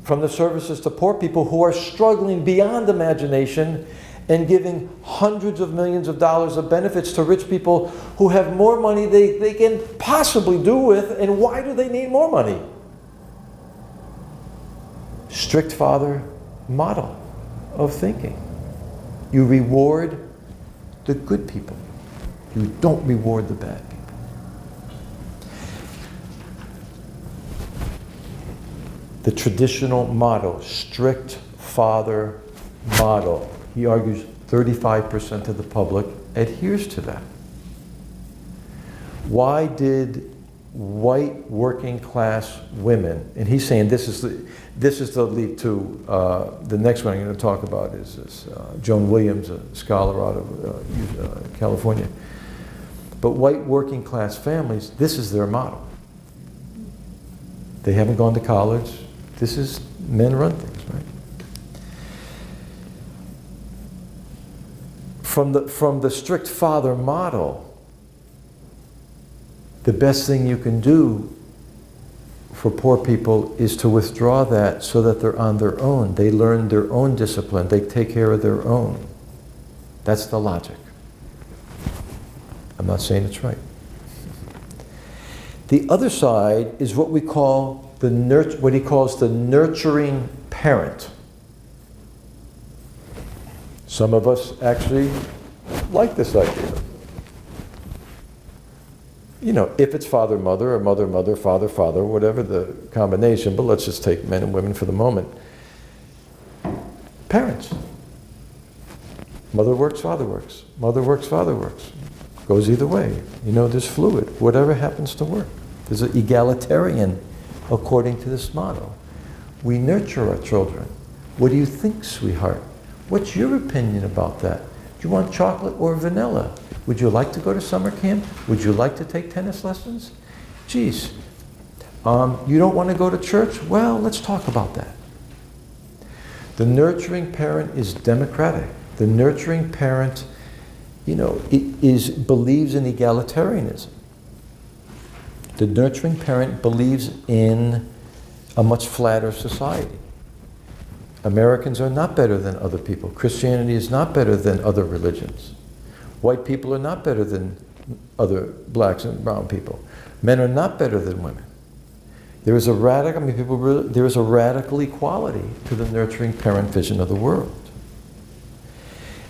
from the services to poor people who are struggling beyond imagination, and giving hundreds of millions of dollars of benefits to rich people who have more money they can possibly do with, and why do they need more money? Strict Father model of thinking. You reward the good people. You don't reward the bad people. The traditional motto, strict Father model. He argues 35% of the public adheres to that. Why did white working class women, and he's saying this is the lead to the next one I'm going to talk about is this, Joan Williams, a scholar out of California. But white working class families, this is their model. They haven't gone to college. This is men run things, right? From the strict Father model, the best thing you can do for poor people is to withdraw that so that they're on their own. They learn their own discipline. They take care of their own. That's the logic. I'm not saying it's right. The other side is what we call what he calls the nurturing parent. Some of us actually like this idea. You know, if it's father, mother, or mother, mother, father, father, whatever the combination, but let's just take men and women for the moment. Parents. Mother works, father works. Mother works, father works. Goes either way. You know, there's fluid. Whatever happens to work. There's an egalitarian according to this model. We nurture our children. What do you think, sweetheart? What's your opinion about that? Do you want chocolate or vanilla? Would you like to go to summer camp? Would you like to take tennis lessons? Geez, you don't want to go to church? Well, let's talk about that. The nurturing parent is democratic. The nurturing parent, you know, believes in egalitarianism. The nurturing parent believes in a much flatter society. Americans are not better than other people. Christianity is not better than other religions. White people are not better than other blacks and brown people. Men are not better than women. There is a radical equality to the nurturing parent vision of the world.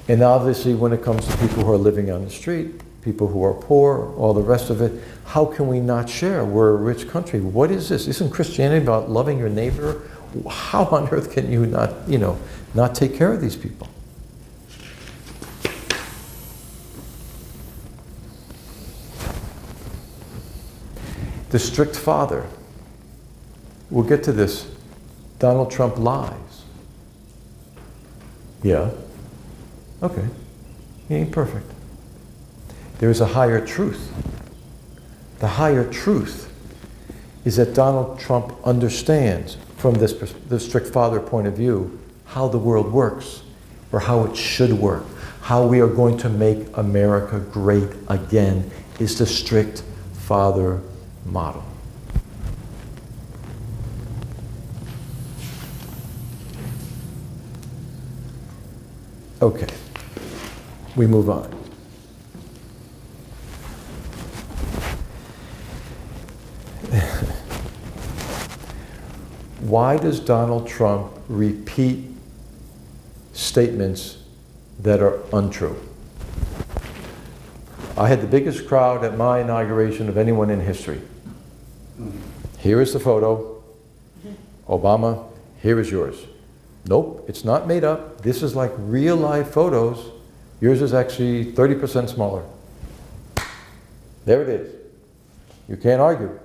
And obviously when it comes to people who are living on the street, people who are poor, all the rest of it, how can we not share? We're a rich country. What is this? Isn't Christianity about loving your neighbor? How on earth can you not, not take care of these people? The strict father. We'll get to this. Donald Trump lies. Yeah. Okay. He ain't perfect. There is a higher truth. The higher truth is that Donald Trump understands, from the strict father point of view, how the world works, or how it should work. How we are going to make America great again is the strict father model. Okay, we move on. Why does Donald Trump repeat statements that are untrue? I had the biggest crowd at my inauguration of anyone in history. Here is the photo. Obama, here is yours. Nope, it's not made up. This is like real life photos. Yours is actually 30% smaller. There it is. You can't argue.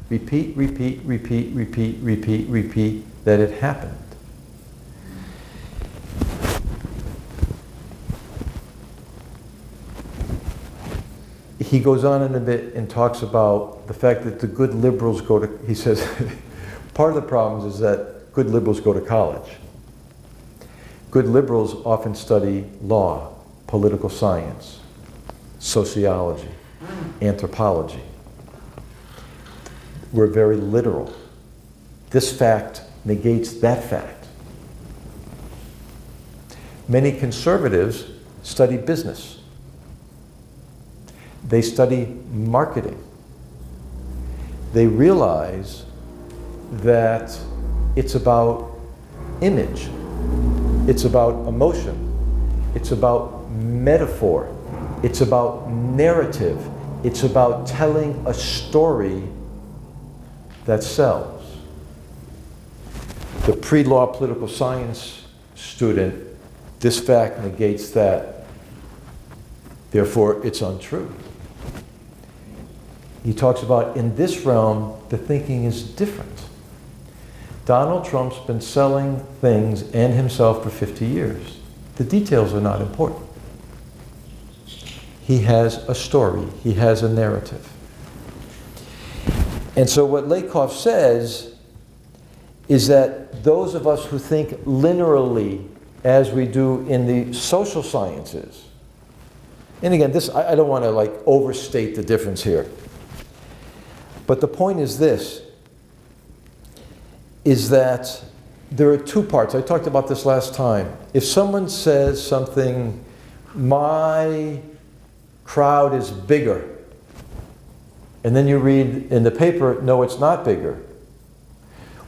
Repeat, repeat, repeat, repeat, repeat, repeat that it happened. He goes on in a bit and talks about the fact that the good liberals go to, he says, part of the problems is that good liberals go to college. Good liberals often study law, political science, sociology, anthropology. We're very literal. This fact negates that fact. Many conservatives study business. They study marketing. They realize that it's about image. It's about emotion. It's about metaphor. It's about narrative. It's about telling a story that sells. The pre-law political science student, this fact negates that. Therefore, it's untrue. He talks about, in this realm, the thinking is different. Donald Trump's been selling things and himself for 50 years. The details are not important. He has a story. He has a narrative. And so what Lakoff says is that those of us who think linearly as we do in the social sciences, and again, this I don't want to like overstate the difference here, but the point is this, is that there are two parts. I talked about this last time. If someone says something, my crowd is bigger, and then you read in the paper, no, it's not bigger.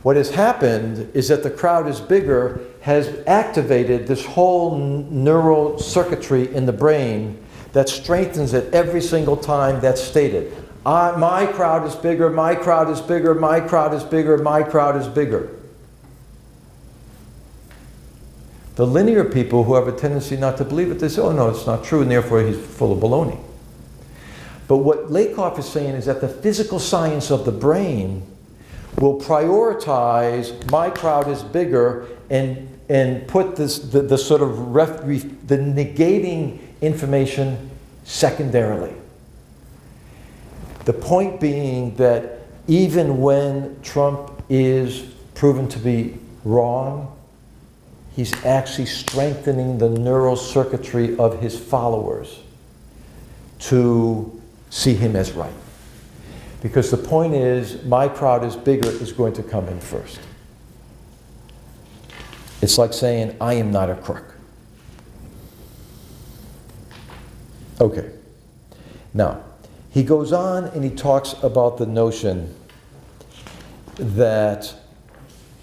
What has happened is that the crowd is bigger has activated this whole neural circuitry in the brain that strengthens it every single time that's stated. My crowd is bigger, my crowd is bigger, my crowd is bigger, my crowd is bigger. The linear people who have a tendency not to believe it, they say, oh no, it's not true, and therefore he's full of baloney. But what Lakoff is saying is that the physical science of the brain will prioritize my crowd is bigger and put this, the sort of the negating information secondarily. The point being that even when Trump is proven to be wrong, he's actually strengthening the neural circuitry of his followers to see him as right. Because the point is, my crowd is bigger is going to come in first. It's like saying, I am not a crook. Okay. Now, he goes on and he talks about the notion that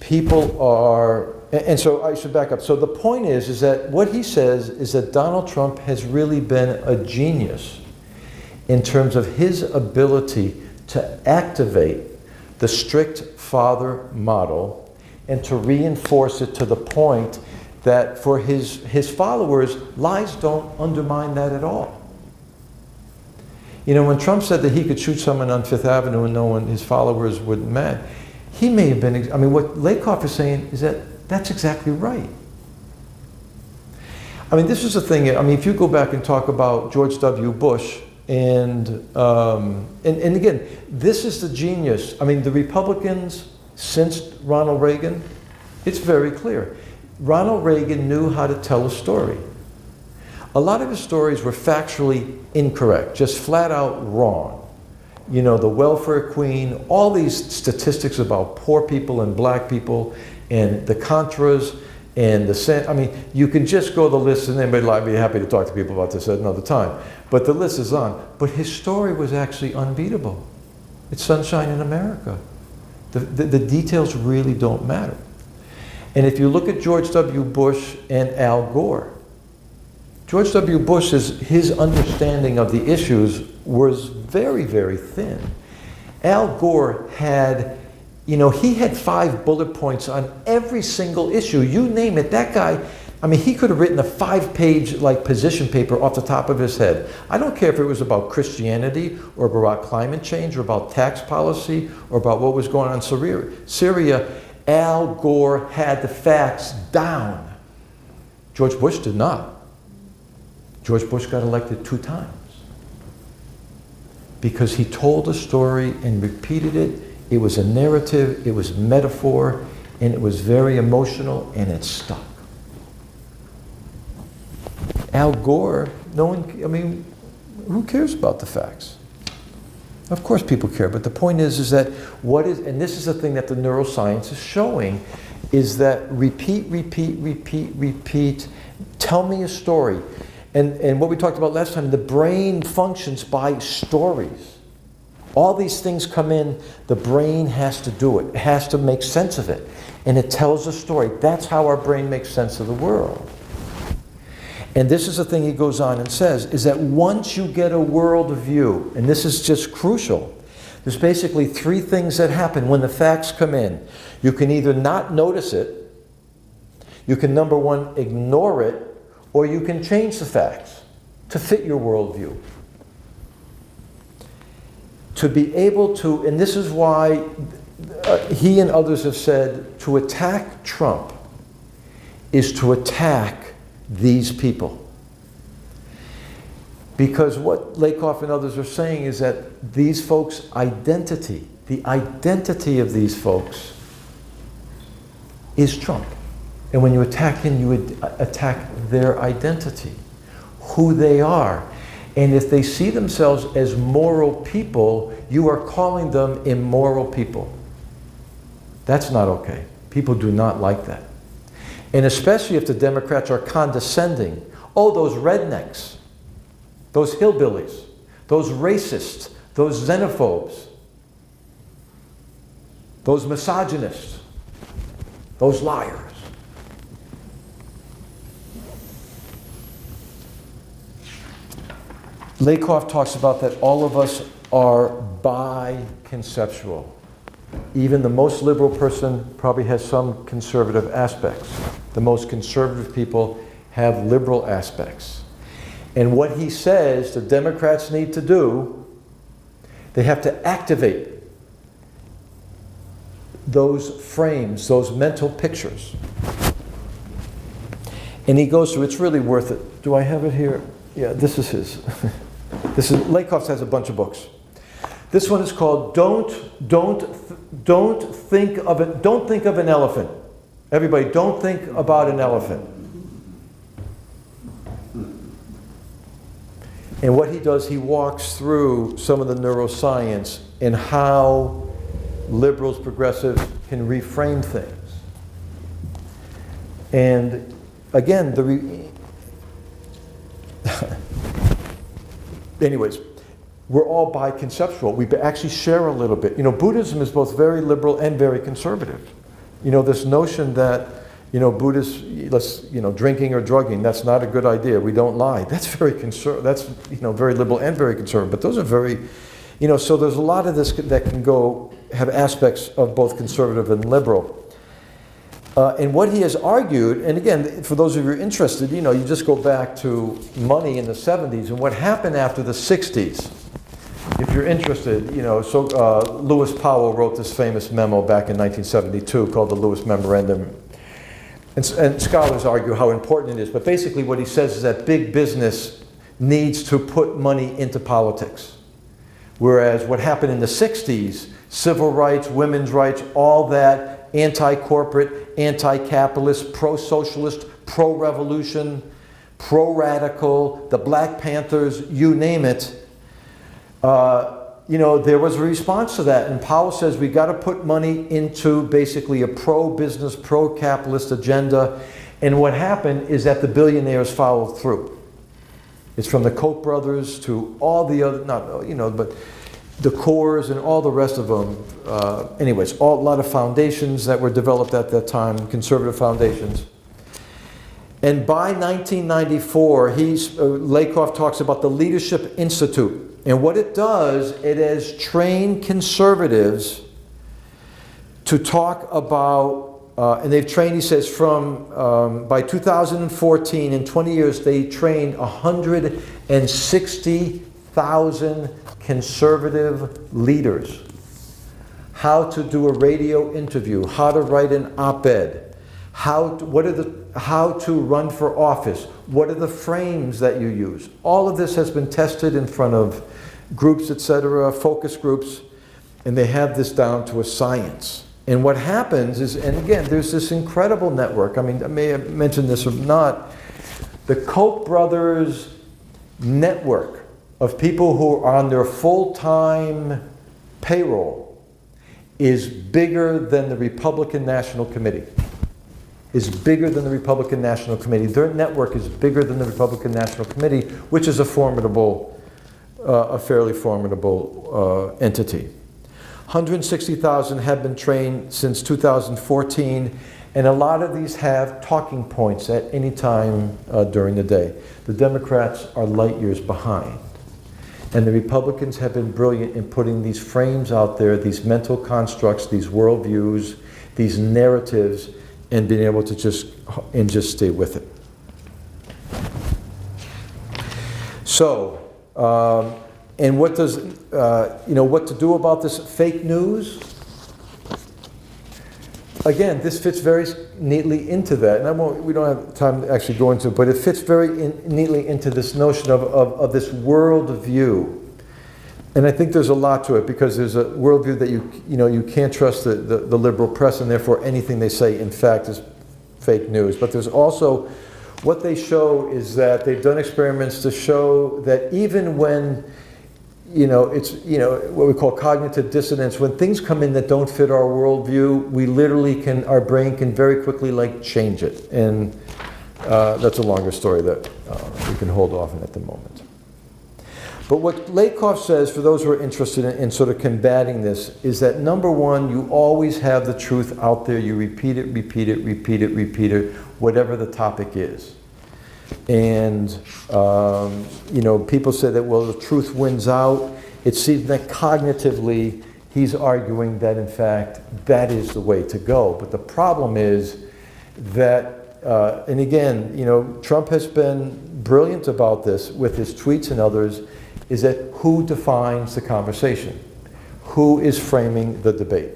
people are, and so I should back up. So the point is that what he says is that Donald Trump has really been a genius in terms of his ability to activate the strict father model and to reinforce it to the point that for his followers, lies don't undermine that at all. You know, when Trump said that he could shoot someone on Fifth Avenue and no one, his followers wouldn't mad, he may have been, I mean, what Lakoff is saying is that that's exactly right. I mean, this is the thing, I mean, if you go back and talk about George W. Bush, and again, this is the genius. I mean, the Republicans, since Ronald Reagan, it's very clear. Ronald Reagan knew how to tell a story. A lot of his stories were factually incorrect, just flat out wrong. You know, the welfare queen, all these statistics about poor people and black people, and the Contras, and I mean, you can just go the list, and anybody might be happy to talk to people about this at another time. But the list is on. But his story was actually unbeatable. It's Sunshine in America. The details really don't matter. And if you look at George W. Bush and Al Gore, George W. Bush's his understanding of the issues was very, very thin. Al Gore had, you know, he had 5 bullet points on every single issue. You name it, that guy, I mean, he could have written a 5-page like position paper off the top of his head. I don't care if it was about Christianity or about climate change or about tax policy or about what was going on in Syria. Al Gore had the facts down. George Bush did not. George Bush got elected 2 times because he told a story and repeated it. It was a narrative, it was metaphor, and it was very emotional, and it stuck. Al Gore, no one, I mean, who cares about the facts? Of course people care, but the point is that what is, and this is the thing that the neuroscience is showing, is that repeat, tell me a story. And what we talked about last time, the brain functions by stories. All these things come in, the brain has to do it. It has to make sense of it. And it tells a story. That's how our brain makes sense of the world. And this is the thing he goes on and says, is that once you get a world view, and this is just crucial, there's basically 3 things that happen when the facts come in. You can either not notice it, you can, number 1, ignore it, or you can change the facts to fit your worldview. To be able to, and this is why he and others have said, to attack Trump is to attack these people. Because what Lakoff and others are saying is that these folks' identity, the identity of these folks is Trump. And when you attack him, you would attack their identity, who they are. And if they see themselves as moral people, you are calling them immoral people. That's not okay. People do not like that. And especially if the Democrats are condescending. Oh, those rednecks, those hillbillies, those racists, those xenophobes, those misogynists, those liars. Lakoff talks about that all of us are bi-conceptual. Even the most liberal person probably has some conservative aspects. The most conservative people have liberal aspects. And what he says the Democrats need to do, they have to activate those frames, those mental pictures. And he goes through, it's really worth it. Do I have it here? Yeah, this is his. Lakoff has a bunch of books. This one is called Don't Think of an Elephant. Everybody, don't think about an elephant. And what he does, he walks through some of the neuroscience and how liberals, progressives can reframe things. And again, anyways, we're all bi-conceptual. We actually share a little bit. You know, Buddhism is both very liberal and very conservative. this notion that, Buddhists, drinking or drugging, that's not a good idea. We don't lie. That's very that's, very liberal and very conservative. But those are very, so there's a lot of this that can have aspects of both conservative and liberal. And what he has argued, and again, for those of you who are interested, you just go back to money in the 70s and what happened after the 60s. If you're interested, Lewis Powell wrote this famous memo back in 1972 called the Lewis Memorandum. And scholars argue how important it is, but basically what he says is that big business needs to put money into politics. Whereas what happened in the 60s, civil rights, women's rights, all that, anti-corporate, anti-capitalist, pro-socialist, pro-revolution, pro-radical, the Black Panthers, you name it, there was a response to that. And Powell says we got to put money into basically a pro-business, pro-capitalist agenda. And what happened is that the billionaires followed through. It's from the Koch brothers to all the other, but the Coors and all the rest of them. Anyways, a lot of foundations that were developed at that time, conservative foundations. And by 1994, Lakoff talks about the Leadership Institute. And what it does, it has trained conservatives to talk about, and they've trained, he says, by 2014, in 20 years, they trained 160,000 conservative leaders. How to do a radio interview, how to write an op-ed, how to run for office, what are the frames that you use. All of this has been tested in front of groups, etc., focus groups, and they have this down to a science. And what happens is, and again, there's this incredible network. I mean, I may have mentioned this or not. The Koch brothers network of people who are on their full-time payroll is bigger than the Republican National Committee. Is bigger than the Republican National Committee. Their network is bigger than the Republican National Committee, which is a fairly formidable entity. 160,000 have been trained since 2014, and a lot of these have talking points at any time during the day. The Democrats are light years behind. And the Republicans have been brilliant in putting these frames out there, these mental constructs, these worldviews, these narratives, and being able to just stay with it. So, and what does, what to do about this fake news? Again, this fits very neatly into that, and we don't have time to actually go into it, but it fits very neatly into this notion of this worldview. And I think there's a lot to it, because there's a worldview that you can't trust the liberal press, and therefore anything they say, in fact, is fake news. But there's also, what they show is that they've done experiments to show that even when, it's, what we call cognitive dissonance, when things come in that don't fit our worldview, we literally our brain can very quickly change it. And that's a longer story that we can hold off on at the moment. But what Lakoff says, for those who are interested in sort of combating this, is that number one, you always have the truth out there. You repeat it, whatever the topic is. And, people say that, well, the truth wins out. It seems that cognitively, he's arguing that, in fact, that is the way to go. But the problem is that, and again, Trump has been brilliant about this with his tweets and others, is that who defines the conversation? Who is framing the debate?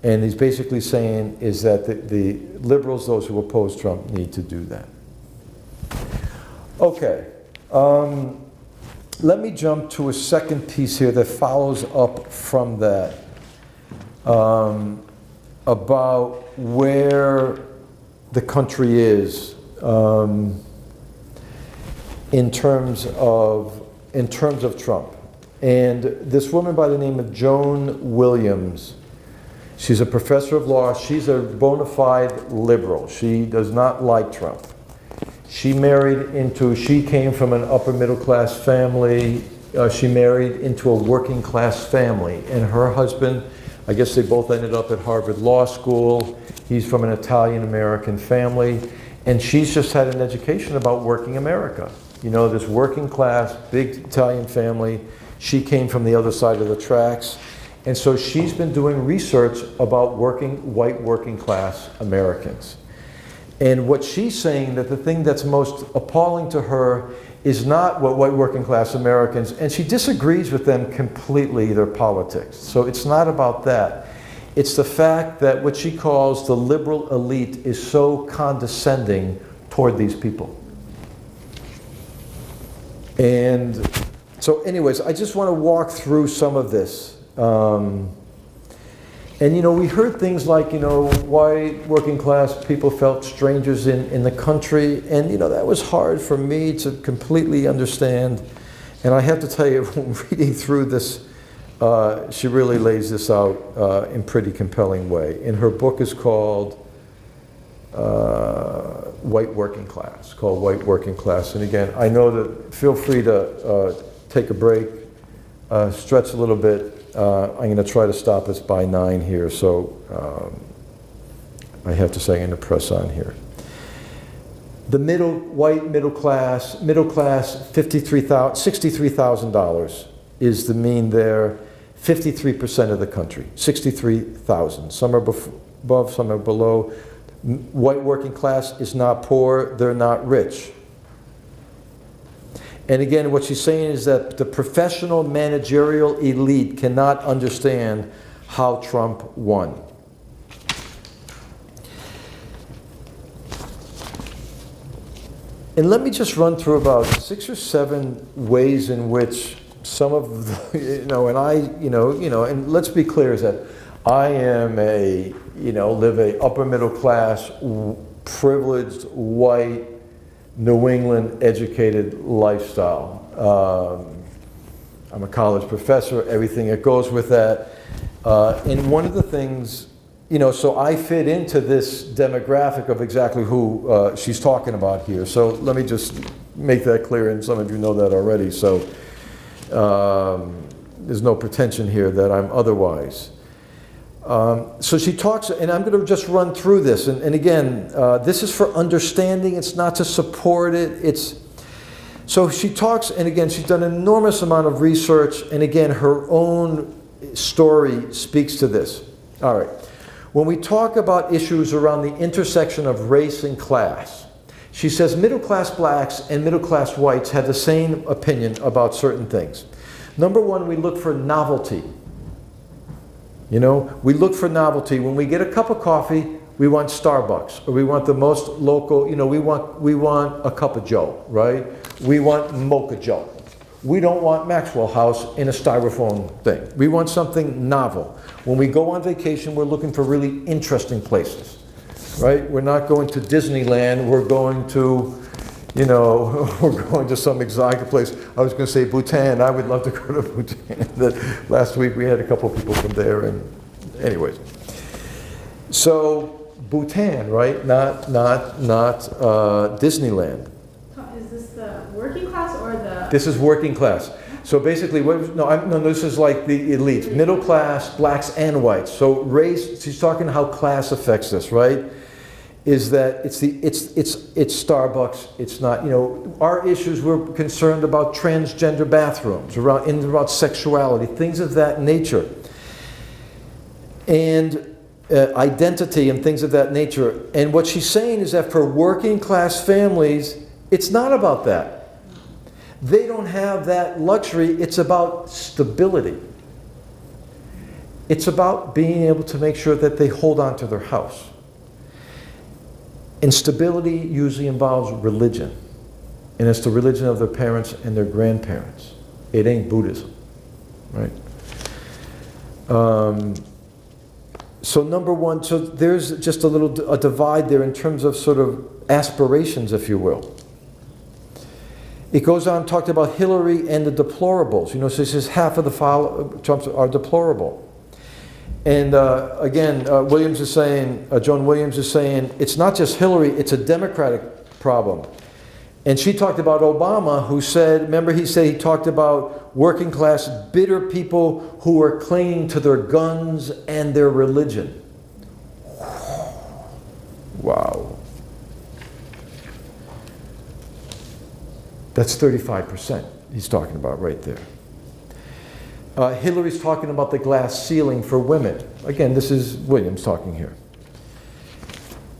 And he's basically saying is that the liberals, those who oppose Trump, need to do that. Okay. Let me jump to a second piece here that follows up from that, about where the country is in terms of Trump. And this woman by the name of Joan Williams, she's a professor of law. She's a bona fide liberal. She does not like Trump. She came from an upper middle class family. She married into a working class family. And her husband I guess they both ended up at Harvard Law School. He's from an Italian-American family. And she's just had an education about working America. You know, this working class, big Italian family. She came from the other side of the tracks. And so she's been doing research about white working class Americans. And what she's saying, that the thing that's most appalling to her is not what white working class Americans, and she disagrees with them completely, their politics. So it's not about that. It's the fact that what she calls the liberal elite is so condescending toward these people. And so anyways, I just want to walk through some of this. And you know, we heard things like, you know, why working class people felt strangers in the country, and you know, that was hard for me to completely understand. And I have to tell you, reading through this, she really lays this out in pretty compelling way. And her book is called White Working Class, And again, I know that, feel free to take a break, stretch a little bit. I'm going to try to stop us by 9 here, so I have to say I'm going to press on here. The white middle class, $63,000 is the mean there. 53% of the country, 63,000. Some are above, some are below. White working class is not poor, they're not rich. And again, what she's saying is that the professional managerial elite cannot understand how Trump won. And let me just run through about 6 or 7 ways in which some of the, and let's be clear, is that I am live a upper middle class, privileged, white, New England educated lifestyle. I'm a college professor, everything that goes with that. And one of the things, so I fit into this demographic of exactly who she's talking about here. So let me just make that clear, and some of you know that already. So there's no pretension here that I'm otherwise. So she talks, and I'm going to just run through this. And again, this is for understanding. It's not to support it. So she talks, and again, she's done an enormous amount of research. And again, her own story speaks to this. All right. When we talk about issues around the intersection of race and class, she says middle class blacks and middle class whites have the same opinion about certain things. Number one, we look for novelty. We look for novelty. When we get a cup of coffee, we want Starbucks, or we want the most local, we want a cup of Joe, right? We want Mocha Joe. We don't want Maxwell House in a styrofoam thing. We want something novel. When we go on vacation, we're looking for really interesting places, right? We're not going to Disneyland, we're going to, we're going to some exotic place. I was going to say Bhutan. I would love to go to Bhutan. Last week we had a couple of people from there, and anyways. So Bhutan, right? Not Disneyland.
Is this the working class or the?
This is working class. So basically, this is like the elite, middle class, blacks and whites. So race. She's talking how class affects this, right? Is that it's Starbucks, it's not, our issues, we're concerned about transgender bathrooms, about sexuality, things of that nature. And identity and things of that nature. And what she's saying is that for working class families, it's not about that. They don't have that luxury, it's about stability. It's about being able to make sure that they hold on to their house. And stability usually involves religion. And it's the religion of their parents and their grandparents. It ain't Buddhism, right? So number one, so there's just a divide there in terms of sort of aspirations, if you will. It goes on, talked about Hillary and the deplorables. So she says half of the Trumps are deplorable. And again, Joan Williams is saying, it's not just Hillary, it's a Democratic problem. And she talked about Obama, who said, remember he said he talked about working class, bitter people who are clinging to their guns and their religion. Wow. That's 35% he's talking about right there. Hillary's talking about the glass ceiling for women. Again, this is Williams talking here.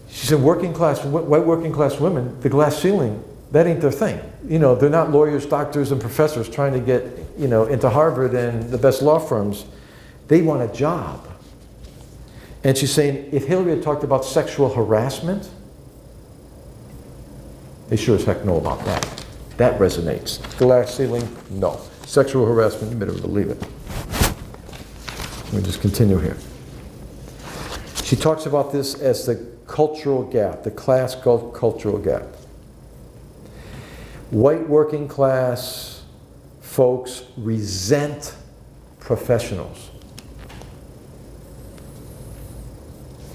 She said white working class women, the glass ceiling, that ain't their thing. You know, they're not lawyers, doctors, and professors trying to get, you know, into Harvard and the best law firms. They want a job. And she's saying, if Hillary had talked about sexual harassment, they sure as heck know about that. That resonates. Glass ceiling, no. Sexual harassment, you better believe it. Let me just continue here. She talks about this as the cultural gap, the class cultural gap. White working class folks resent professionals.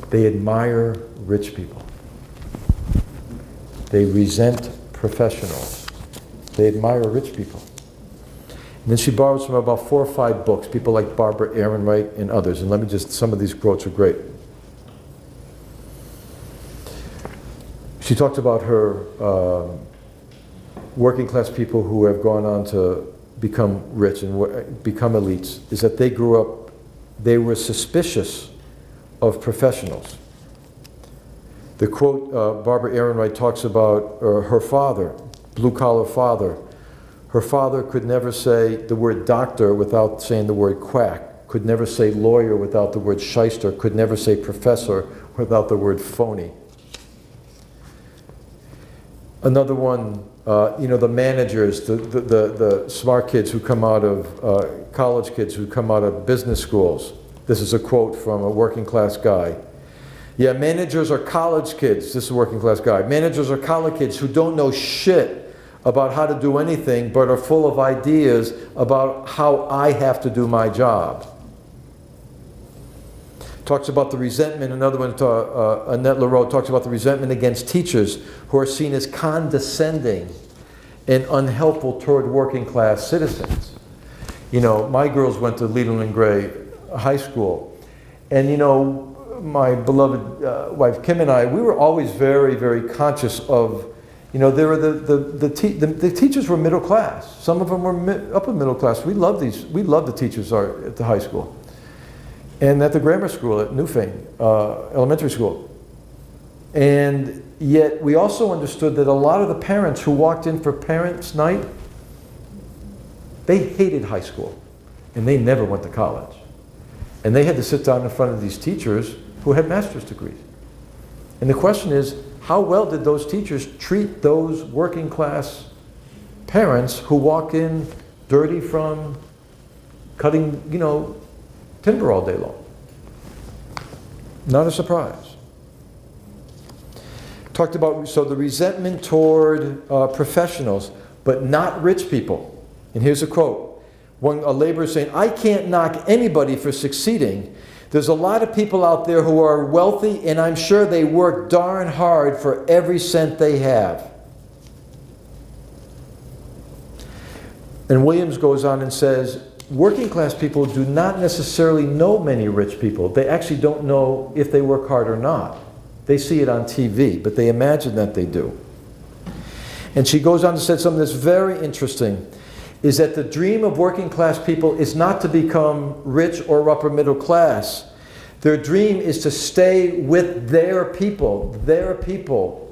They admire rich people. They resent professionals. They admire rich people. And then she borrows from about 4 or 5 books, people like Barbara Ehrenreich and others. And let me just, some of these quotes are great. She talks about her working class people who have gone on to become rich and become elites, is that they grew up, they were suspicious of professionals. The quote, Barbara Ehrenreich talks about her father, blue-collar father. Her father could never say the word doctor without saying the word quack, could never say lawyer without the word shyster, could never say professor without the word phony. Another one, you know, the managers, the smart kids who come out of, college kids who come out of business schools. This is a quote from a working class guy. Yeah, managers are college kids. This is a working class guy. Managers are college kids who don't know shit about how to do anything, but are full of ideas about how I have to do my job. Talks about the resentment. Another one, Annette Leroux, talks about the resentment against teachers who are seen as condescending and unhelpful toward working class citizens. You know, my girls went to Leland and Gray High School, and you know, my beloved wife Kim and I, we were always very, very conscious of, you know, there were the teachers were middle class. Some of them were upper middle class. We love the teachers at the high school, and at the grammar school at Newfane Elementary School. And yet we also understood that a lot of the parents who walked in for parents' night, they hated high school, and they never went to college. And they had to sit down in front of these teachers who had master's degrees. And the question is, how well did those teachers treat those working class parents who walk in dirty from cutting, you know, timber all day long? Not a surprise. Talked about, so the resentment toward professionals, but not rich people. And here's a quote. A laborer saying, I can't knock anybody for succeeding. There's a lot of people out there who are wealthy, and I'm sure they work darn hard for every cent they have. And Williams goes on and says, working class people do not necessarily know many rich people. They actually don't know if they work hard or not. They see it on TV, but they imagine that they do. And she goes on to say something that's very interesting, is that the dream of working class people is not to become rich or upper middle class. Their dream is to stay with their people,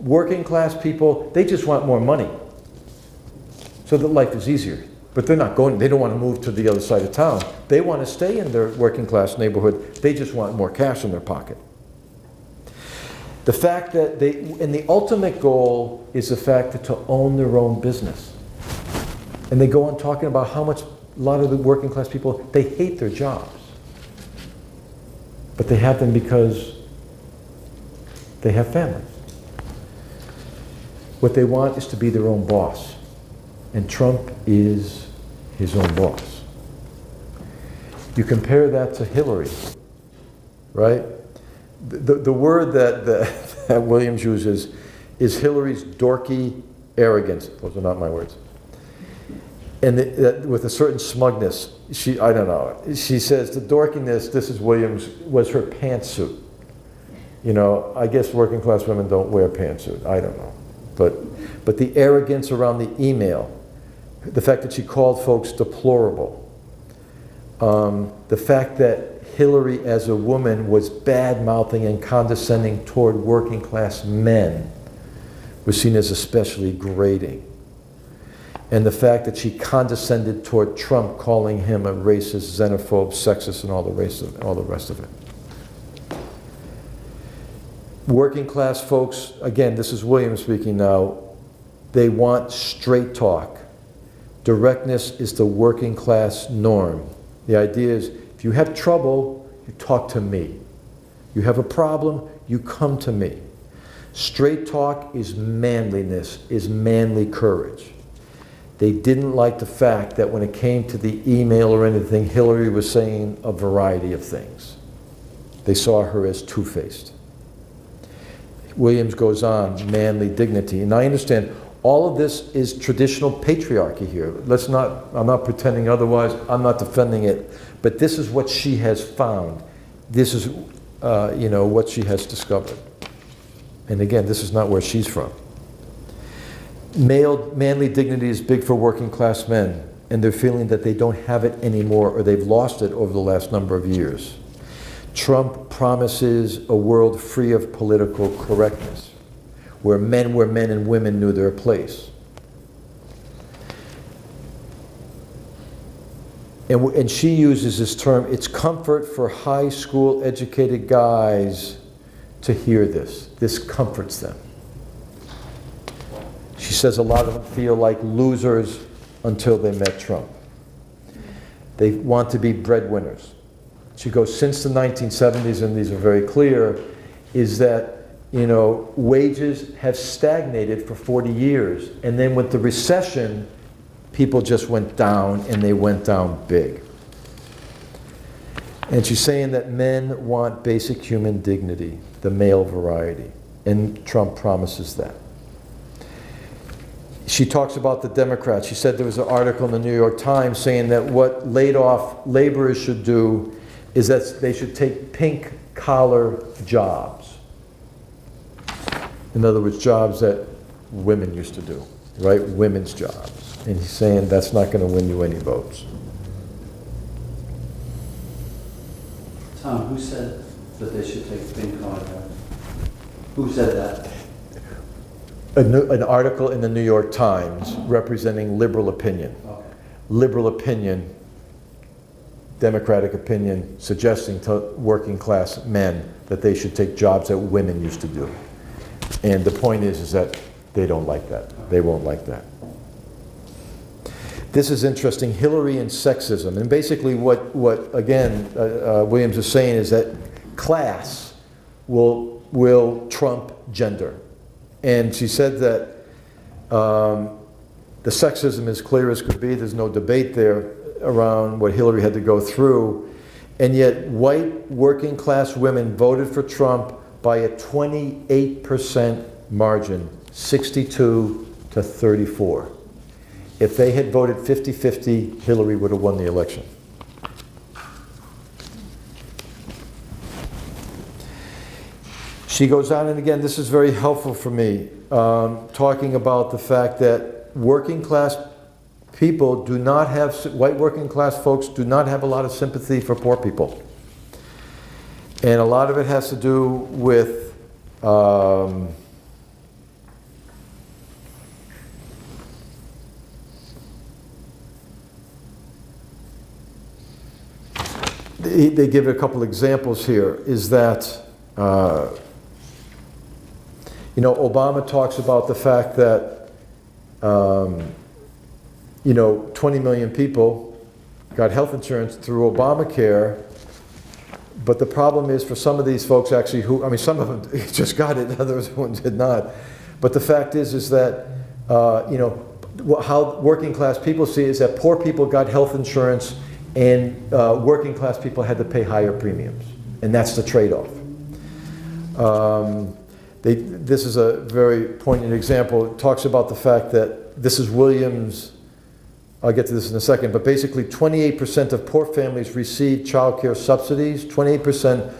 working class people. They just want more money so that life is easier. But they don't want to move to the other side of town. They want to stay in their working class neighborhood. They just want more cash in their pocket. The fact that and the ultimate goal is the fact that to own their own business. And they go on talking about how much a lot of the working class people, they hate their jobs. But they have them because they have families. What they want is to be their own boss. And Trump is his own boss. You compare that to Hillary, right? The word that Williams uses is Hillary's dorky arrogance, those are not my words. And with a certain smugness, I don't know, she says the dorkiness, this is Williams, was her pantsuit. You know, I guess working class women don't wear pantsuit, I don't know. But the arrogance around the email, the fact that she called folks deplorable, the fact that Hillary as a woman was bad-mouthing and condescending toward working class men was seen as especially grating. And the fact that she condescended toward Trump, calling him a racist, xenophobe, sexist, and all the rest of it. Working class folks, again, this is William speaking now, they want straight talk. Directness is the working class norm. The idea is, if you have trouble, you talk to me. You have a problem, you come to me. Straight talk is manliness, is manly courage. They didn't like the fact that when it came to the email or anything, Hillary was saying a variety of things. They saw her as two-faced. Williams goes on, manly dignity. And I understand all of this is traditional patriarchy here. I'm not pretending otherwise, I'm not defending it, but this is what she has found. This is, what she has discovered. And again, this is not where she's from. Manly dignity is big for working class men, and they're feeling that they don't have it anymore, or they've lost it over the last number of years. Trump promises a world free of political correctness, where men were men and women knew their place. And she uses this term, it's comfort for high school educated guys to hear this. This comforts them. She says a lot of them feel like losers until they met Trump. They want to be breadwinners. She goes, since the 1970s, and these are very clear, is that, wages have stagnated for 40 years. And then with the recession, people just went down, and they went down big. And she's saying that men want basic human dignity, the male variety. And Trump promises that. She talks about the Democrats. She said there was an article in the New York Times saying that what laid off laborers should do is that they should take pink collar jobs. In other words, jobs that women used to do, right? Women's jobs. And he's saying that's not going to win you any votes.
Tom, who said that they should take pink collar jobs? Who said that?
An article in the New York Times representing liberal opinion.
Okay.
Liberal opinion, democratic opinion, suggesting to working class men that they should take jobs that women used to do. And the point is that they don't like that. They won't like that. This is interesting, Hillary and sexism. And basically what Williams is saying is that class will trump gender. And she said that the sexism is clear as could be. There's no debate there around what Hillary had to go through. And yet white working class women voted for Trump by a 28% margin, 62 to 34. If they had voted 50-50, Hillary would have won the election. She goes on, and again, this is very helpful for me, talking about the fact that working class people do not have, white working class folks do not have a lot of sympathy for poor people. And a lot of it has to do with they give a couple examples here, is that Obama talks about the fact that 20 million people got health insurance through Obamacare, but the problem is for some of these folks actually some of them just got it, others did not. But the fact is that, how working class people see it is that poor people got health insurance and working class people had to pay higher premiums. And that's the trade-off. this is a very poignant example. It talks about the fact that this is Williams. I'll get to this in a second, but basically 28% of poor families receive child care subsidies. 28%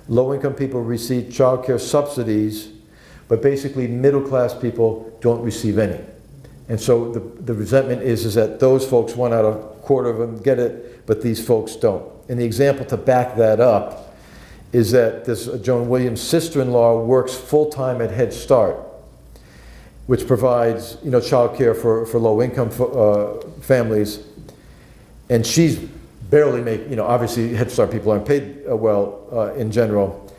low-income people receive child care subsidies, but basically middle-class people don't receive any. And so the resentment is that those folks, 1 out of a quarter of them get it, but these folks don't. And the example to back that up is that this Joan Williams' sister-in-law works full-time at Head Start, which provides, child care for low-income families, and she's barely making, obviously Head Start people aren't paid well in general.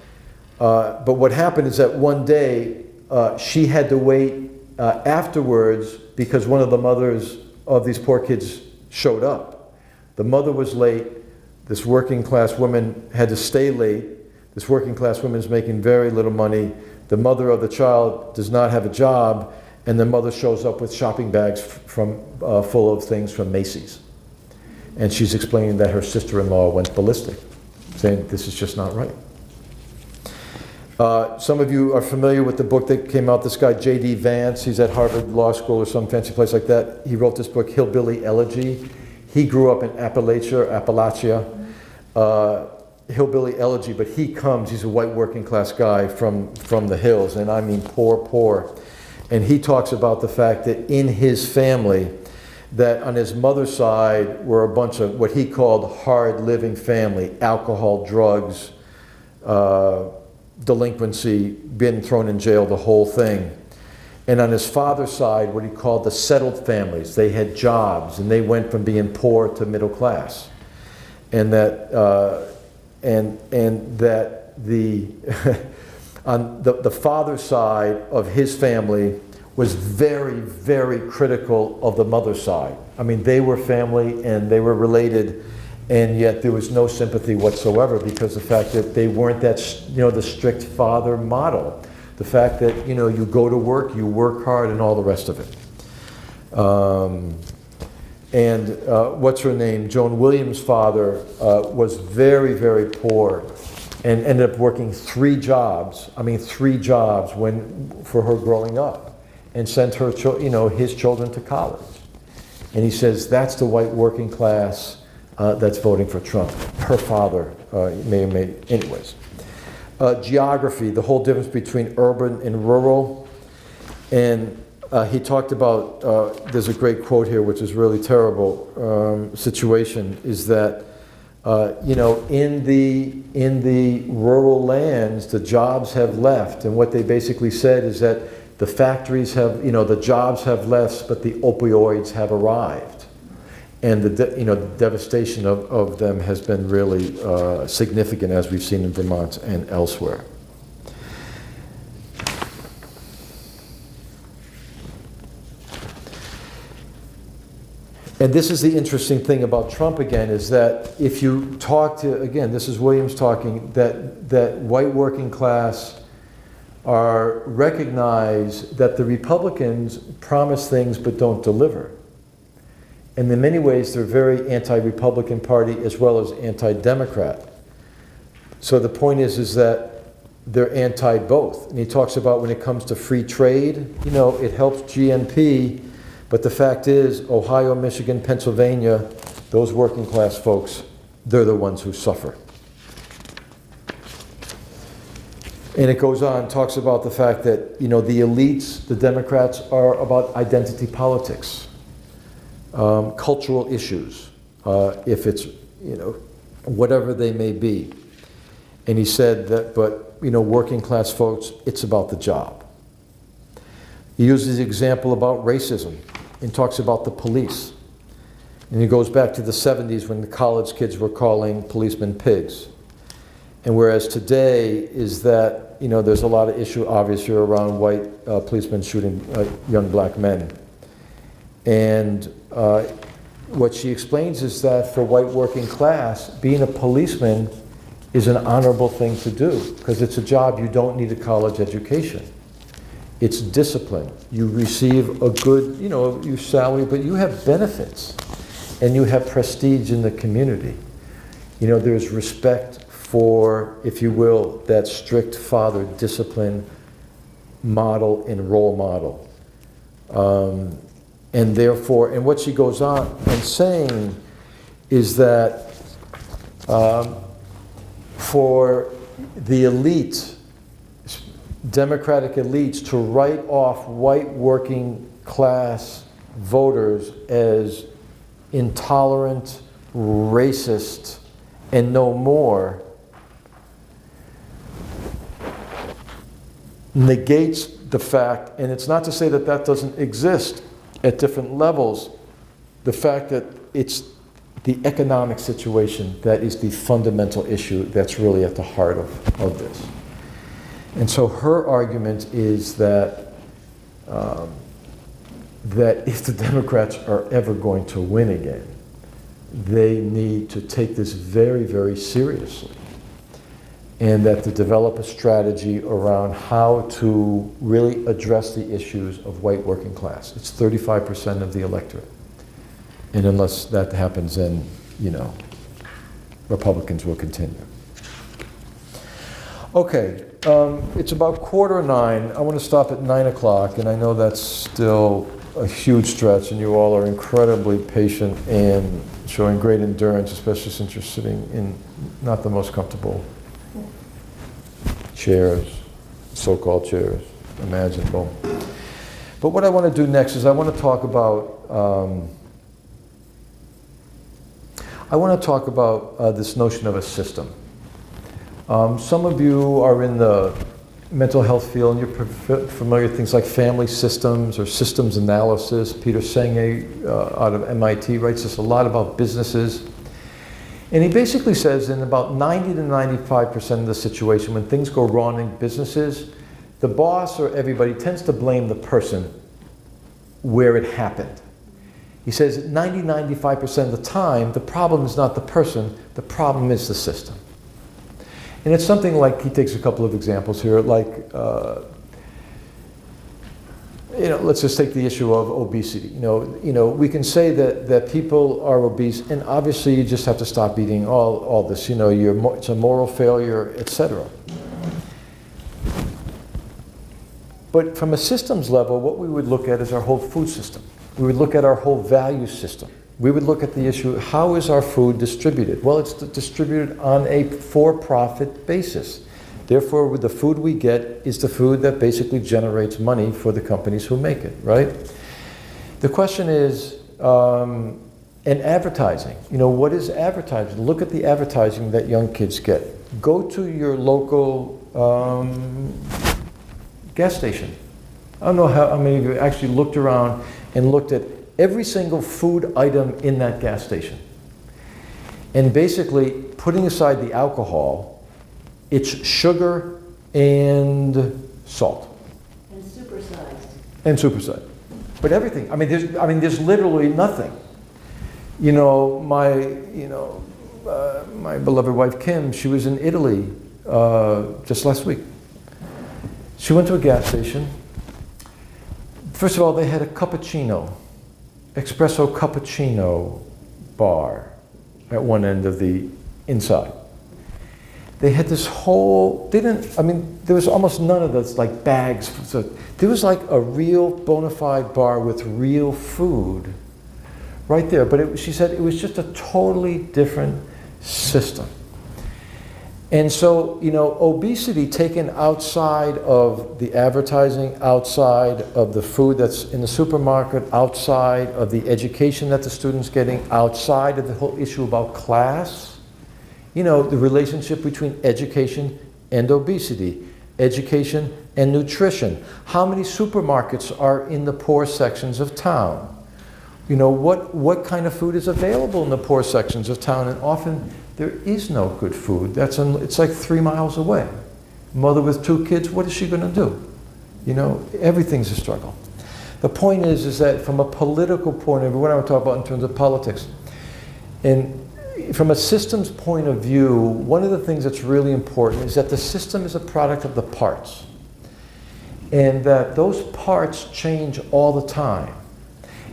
But what happened is that one day she had to wait afterwards because one of the mothers of these poor kids showed up. The mother was late. This working class woman had to stay late. This working class woman is making very little money. The mother of the child does not have a job, and the mother shows up with shopping bags full of things from Macy's. And she's explaining that her sister-in-law went ballistic, saying this is just not right. Some of you are familiar with the book that came out, this guy J.D. Vance. He's at Harvard Law School or some fancy place like that. He wrote this book, Hillbilly Elegy. He grew up in Appalachia. Hillbilly Elegy, but he's a white working class guy from the hills, and I mean poor. And he talks about the fact that in his family, that on his mother's side were a bunch of what he called hard living family, alcohol, drugs, delinquency, been thrown in jail, the whole thing. And on his father's side, what he called the settled families. They had jobs and they went from being poor to middle class. And that the on the father's side of his family was very, very critical of the mother's side. I mean, they were family and they were related, and yet there was no sympathy whatsoever because the fact that they weren't that, the strict father model. The fact that, you go to work, you work hard, and all the rest of it. What's her name? Joan Williams' father was very, very poor and ended up working 3 jobs for her growing up, and sent her, his children to college. And he says that's the white working class that's voting for Trump. Her father anyways. Geography, the whole difference between urban and rural. And he talked about, there's a great quote here, which is really terrible situation, is that, in the rural lands, the jobs have left. And what they basically said is that the factories have, the jobs have left, but the opioids have arrived. And the devastation of them has been really significant, as we've seen in Vermont and elsewhere. And this is the interesting thing about Trump again, is that if you talk to, again, this is Williams talking, that white working class recognize that the Republicans promise things but don't deliver. And in many ways, they're very anti-Republican Party as well as anti-Democrat. So the point is that they're anti-both. And he talks about when it comes to free trade, it helps GNP, but the fact is, Ohio, Michigan, Pennsylvania, those working class folks, they're the ones who suffer. And it goes on, talks about the fact that, the elites, the Democrats, are about identity politics. Cultural issues, if it's, whatever they may be. And he said that, but, working class folks, it's about the job. He uses the example about racism and talks about the police. And he goes back to the 70s when the college kids were calling policemen pigs. And whereas today is that, there's a lot of issue obviously around white policemen shooting young black men. And what she explains is that for white working class, being a policeman is an honorable thing to do because it's a job you don't need a college education. It's discipline. You receive a good, your salary, but you have benefits and you have prestige in the community. There's respect for, if you will, that strict father discipline model and role model. And therefore, and what she goes on and saying is that for the elite, democratic elites, to write off white working class voters as intolerant, racist, and no more, negates the fact, and it's not to say that that doesn't exist at different levels, the fact that it's the economic situation that is the fundamental issue that's really at the heart of this. And so her argument is that that if the Democrats are ever going to win again, they need to take this very, very seriously. And that to develop a strategy around how to really address the issues of white working class. It's 35% of the electorate. And unless that happens, then, you know, Republicans will continue. Okay, it's about 9:15. I want to stop at 9 o'clock, and I know that's still a huge stretch, and you all are incredibly patient and showing great endurance, especially since you're sitting in not the most comfortable chairs, so-called chairs, imaginable. But what I want to do next is I want to talk about this notion of a system. Some of you are in the mental health field, and you're familiar with things like family systems or systems analysis. Peter Senge out of MIT writes us a lot about businesses. And he basically says in about 90 to 95% of the situation, when things go wrong in businesses, the boss or everybody tends to blame the person where it happened. He says 90-95% of the time, the problem is not the person, the problem is the system. And it's something like, he takes a couple of examples here, like, you know, let's just take the issue of obesity. You know, we can say that people are obese, and obviously you just have to stop eating all this. You know, it's a moral failure, etc. But from a systems level, what we would look at is our whole food system. We would look at our whole value system. We would look at the issue, how is our food distributed? Well, it's distributed on a for-profit basis. Therefore, the food we get is the food that basically generates money for the companies who make it, right? The question is, and advertising. You know, what is advertising? Look at the advertising that young kids get. Go to your local gas station. I don't know how many of you actually looked around and looked at every single food item in that gas station. And basically, putting aside the alcohol, it's sugar and salt.
And supersized.
And supersized. But everything. I mean, there's literally nothing. You know, my beloved wife Kim, she was in Italy just last week. She went to a gas station. First of all, they had a cappuccino, espresso cappuccino bar at one end of the inside. They had this whole, there was almost none of those like bags. So there was like a real bona fide bar with real food right there. But she said it was just a totally different system. And so, you know, obesity taken outside of the advertising, outside of the food that's in the supermarket, outside of the education that the student's getting, outside of the whole issue about class, you know, the relationship between education and obesity, education and nutrition. How many supermarkets are in the poor sections of town? You know, what kind of food is available in the poor sections of town? And often there is no good food. It's like 3 miles away. Mother with 2 kids, what is she going to do? You know, everything's a struggle. The point is that from a political point of view, what I want to talk about in terms of politics, and from a systems point of view, one of the things that's really important is that the system is a product of the parts. And that those parts change all the time.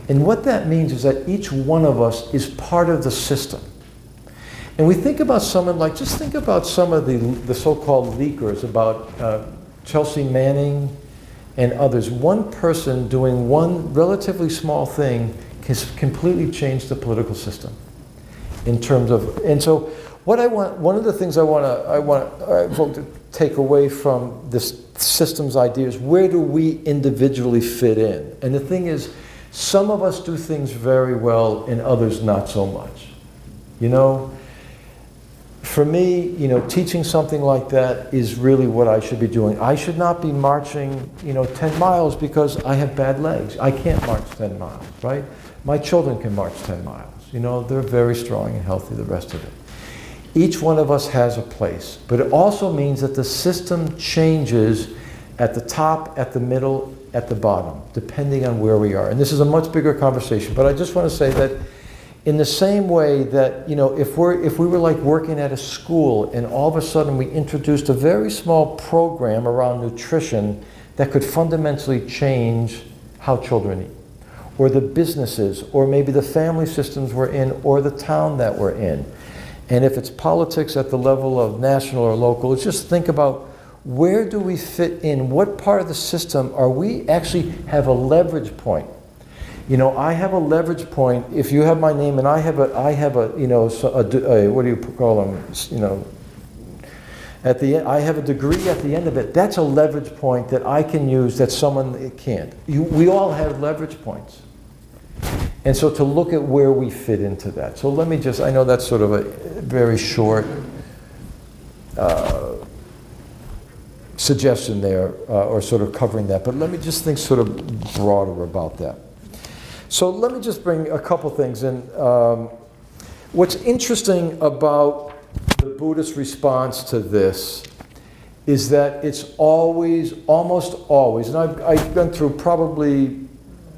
And what that means is that each one of us is part of the system. And we think about someone like, just think about some of the so-called leakers about Chelsea Manning and others. One person doing one relatively small thing can completely change the political system in terms of, and so what I want, one of the things I want folk to take away from this systems idea is, where do we individually fit in? And the thing is, some of us do things very well and others not so much. You know, for me, you know, teaching something like that is really what I should be doing. I should not be marching, you know, 10 miles because I have bad legs. I can't march 10 miles, right? My children can march 10 miles. You know, they're very strong and healthy, the rest of it. Each one of us has a place, but it also means that the system changes at the top, at the middle, at the bottom, depending on where we are. And this is a much bigger conversation, but I just want to say that in the same way that, you know, if we were like working at a school and all of a sudden we introduced a very small program around nutrition that could fundamentally change how children eat, or the businesses, or maybe the family systems we're in, or the town that we're in. And if it's politics at the level of national or local, it's just think about, where do we fit in? What part of the system are we actually have a leverage point? You know, I have a leverage point. If you have my name and I have a you know, what do you call them? You know, at the end, I have a degree at the end of it. That's a leverage point that I can use that someone can't. We all have leverage points. And so to look at where we fit into that. So let me just, I know that's sort of a very short suggestion there, or sort of covering that, but let me just think sort of broader about that. So let me just bring a couple things in. What's interesting about the Buddhist response to this is that it's always, almost always, and I've been through probably,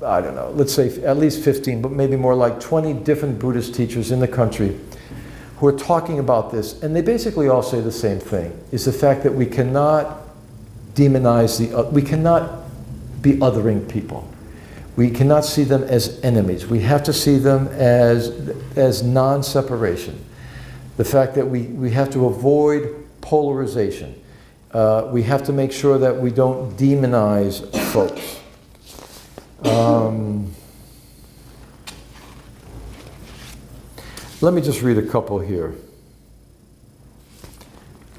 I don't know, let's say at least 15, but maybe more like 20 different Buddhist teachers in the country who are talking about this, and they basically all say the same thing, is the fact that we cannot demonize we cannot be othering people. We cannot see them as enemies. We have to see them as non-separation. The fact that we have to avoid polarization. We have to make sure that we don't demonize folks. Let me just read a couple here.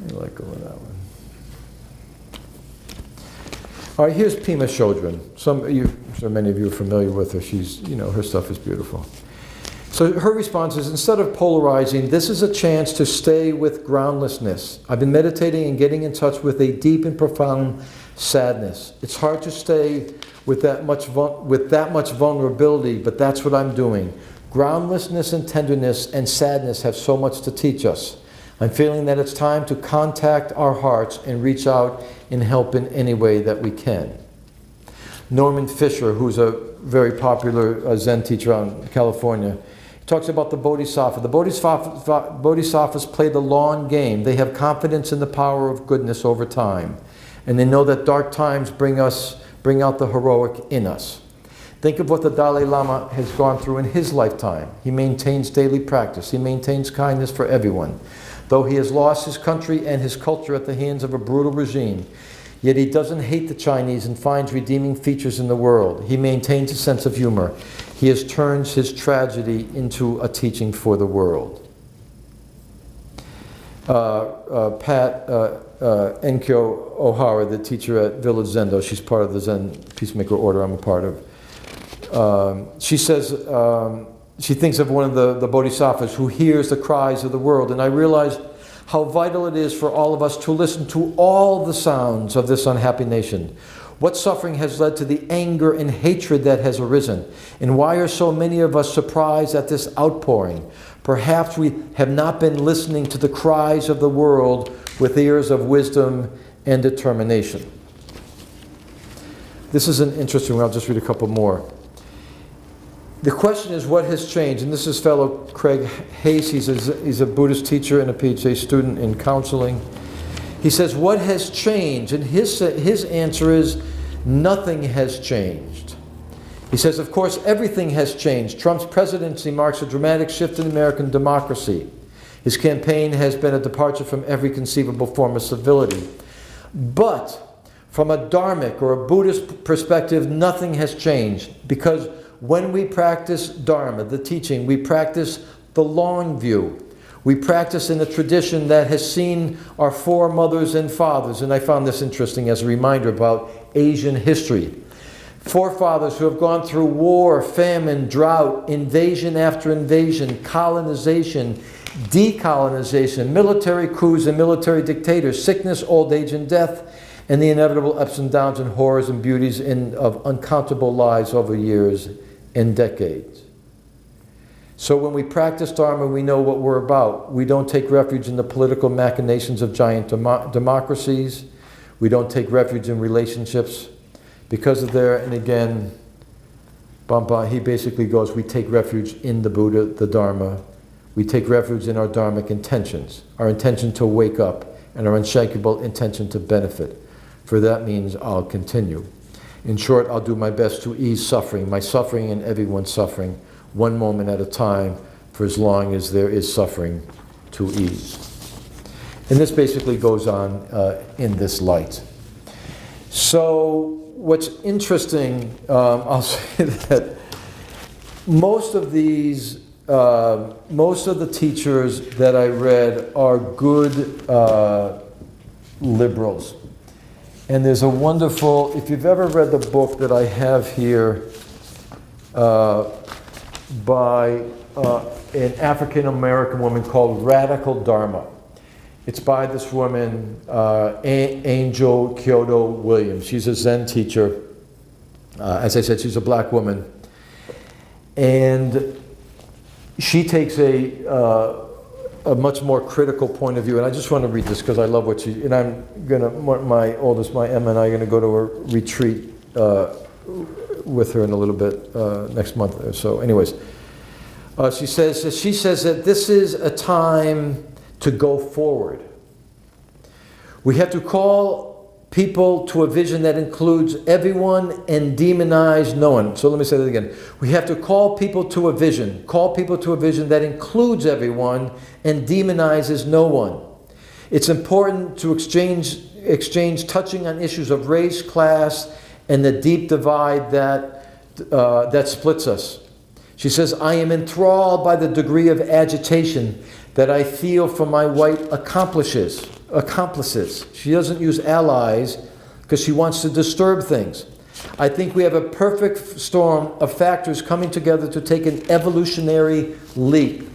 I let go of that one. All right, here's Pema Chodron. Many of you are familiar with her. She's, you know, her stuff is beautiful. So her response is, instead of polarizing, this is a chance to stay with groundlessness. I've been meditating and getting in touch with a deep and profound sadness. It's hard to stay with that much vulnerability, but that's what I'm doing. Groundlessness and tenderness and sadness have so much to teach us. I'm feeling that it's time to contact our hearts and reach out and help in any way that we can. Norman Fisher, who's a very popular Zen teacher out in California, talks about the Bodhisattva. The Bodhisattvas play the long game. They have confidence in the power of goodness over time. And they know that dark times bring out the heroic in us. Think of what the Dalai Lama has gone through in his lifetime. He maintains daily practice. He maintains kindness for everyone. Though he has lost his country and his culture at the hands of a brutal regime, yet he doesn't hate the Chinese and finds redeeming features in the world. He maintains a sense of humor. He has turned his tragedy into a teaching for the world. Pat Enkyo O'Hara, the teacher at Village Zendo, she's part of the Zen Peacemaker order I'm a part of. She says, she thinks of one of the Bodhisattvas who hears the cries of the world, and I realize how vital it is for all of us to listen to all the sounds of this unhappy nation. What suffering has led to the anger and hatred that has arisen? And why are so many of us surprised at this outpouring? Perhaps we have not been listening to the cries of the world with ears of wisdom and determination. This is an interesting one. I'll just read a couple more. The question is, what has changed? And this is fellow Craig Hayes. He's a Buddhist teacher and a PhD student in counseling. He says, what has changed? And his answer is, nothing has changed. He says, of course, everything has changed. Trump's presidency marks a dramatic shift in American democracy. His campaign has been a departure from every conceivable form of civility. But From a Dharmic or a Buddhist perspective, nothing has changed, because when we practice Dharma, the teaching, we practice the long view. We practice in a tradition that has seen our foremothers and fathers, and I found this interesting as a reminder about Asian history. Forefathers who have gone through war, famine, drought, invasion after invasion, colonization, decolonization, military coups and military dictators, sickness, old age, and death, and the inevitable ups and downs and horrors and beauties of uncountable lives over years and decades. So when we practice Dharma, we know what we're about. We don't take refuge in the political machinations of giant democracies. We don't take refuge in relationships because of there. And again, Bampa, he basically goes, we take refuge in the Buddha, the Dharma. We take refuge in our Dharmic intentions, our intention to wake up, and our unshakable intention to benefit. For that means I'll continue. In short, I'll do my best to ease suffering, my suffering and everyone's suffering, one moment at a time, for as long as there is suffering to ease. And this basically goes on in this light. So what's interesting, I'll say that most of the teachers that I read are good liberals. And there's a wonderful, if you've ever read the book that I have here by an African-American woman called Radical Dharma. It's by this woman, Angel Kyoto Williams. She's a Zen teacher. As I said, she's a black woman. And she takes a much more critical point of view. And I just want to read this because I love what she, and I'm going to, my oldest, my Emma, and I are going to go to a retreat with her in a little bit next month or so. Anyways, she says that this is a time to go forward. We have to call people to a vision that includes everyone and demonize no one. So let me say that again. We have to call people to a vision that includes everyone and demonizes no one. It's important to exchange touching on issues of race, class, and the deep divide that splits us. She says, I am enthralled by the degree of agitation that I feel from my white accomplices. She doesn't use allies because she wants to disturb things. I think we have a perfect storm of factors coming together to take an evolutionary leap.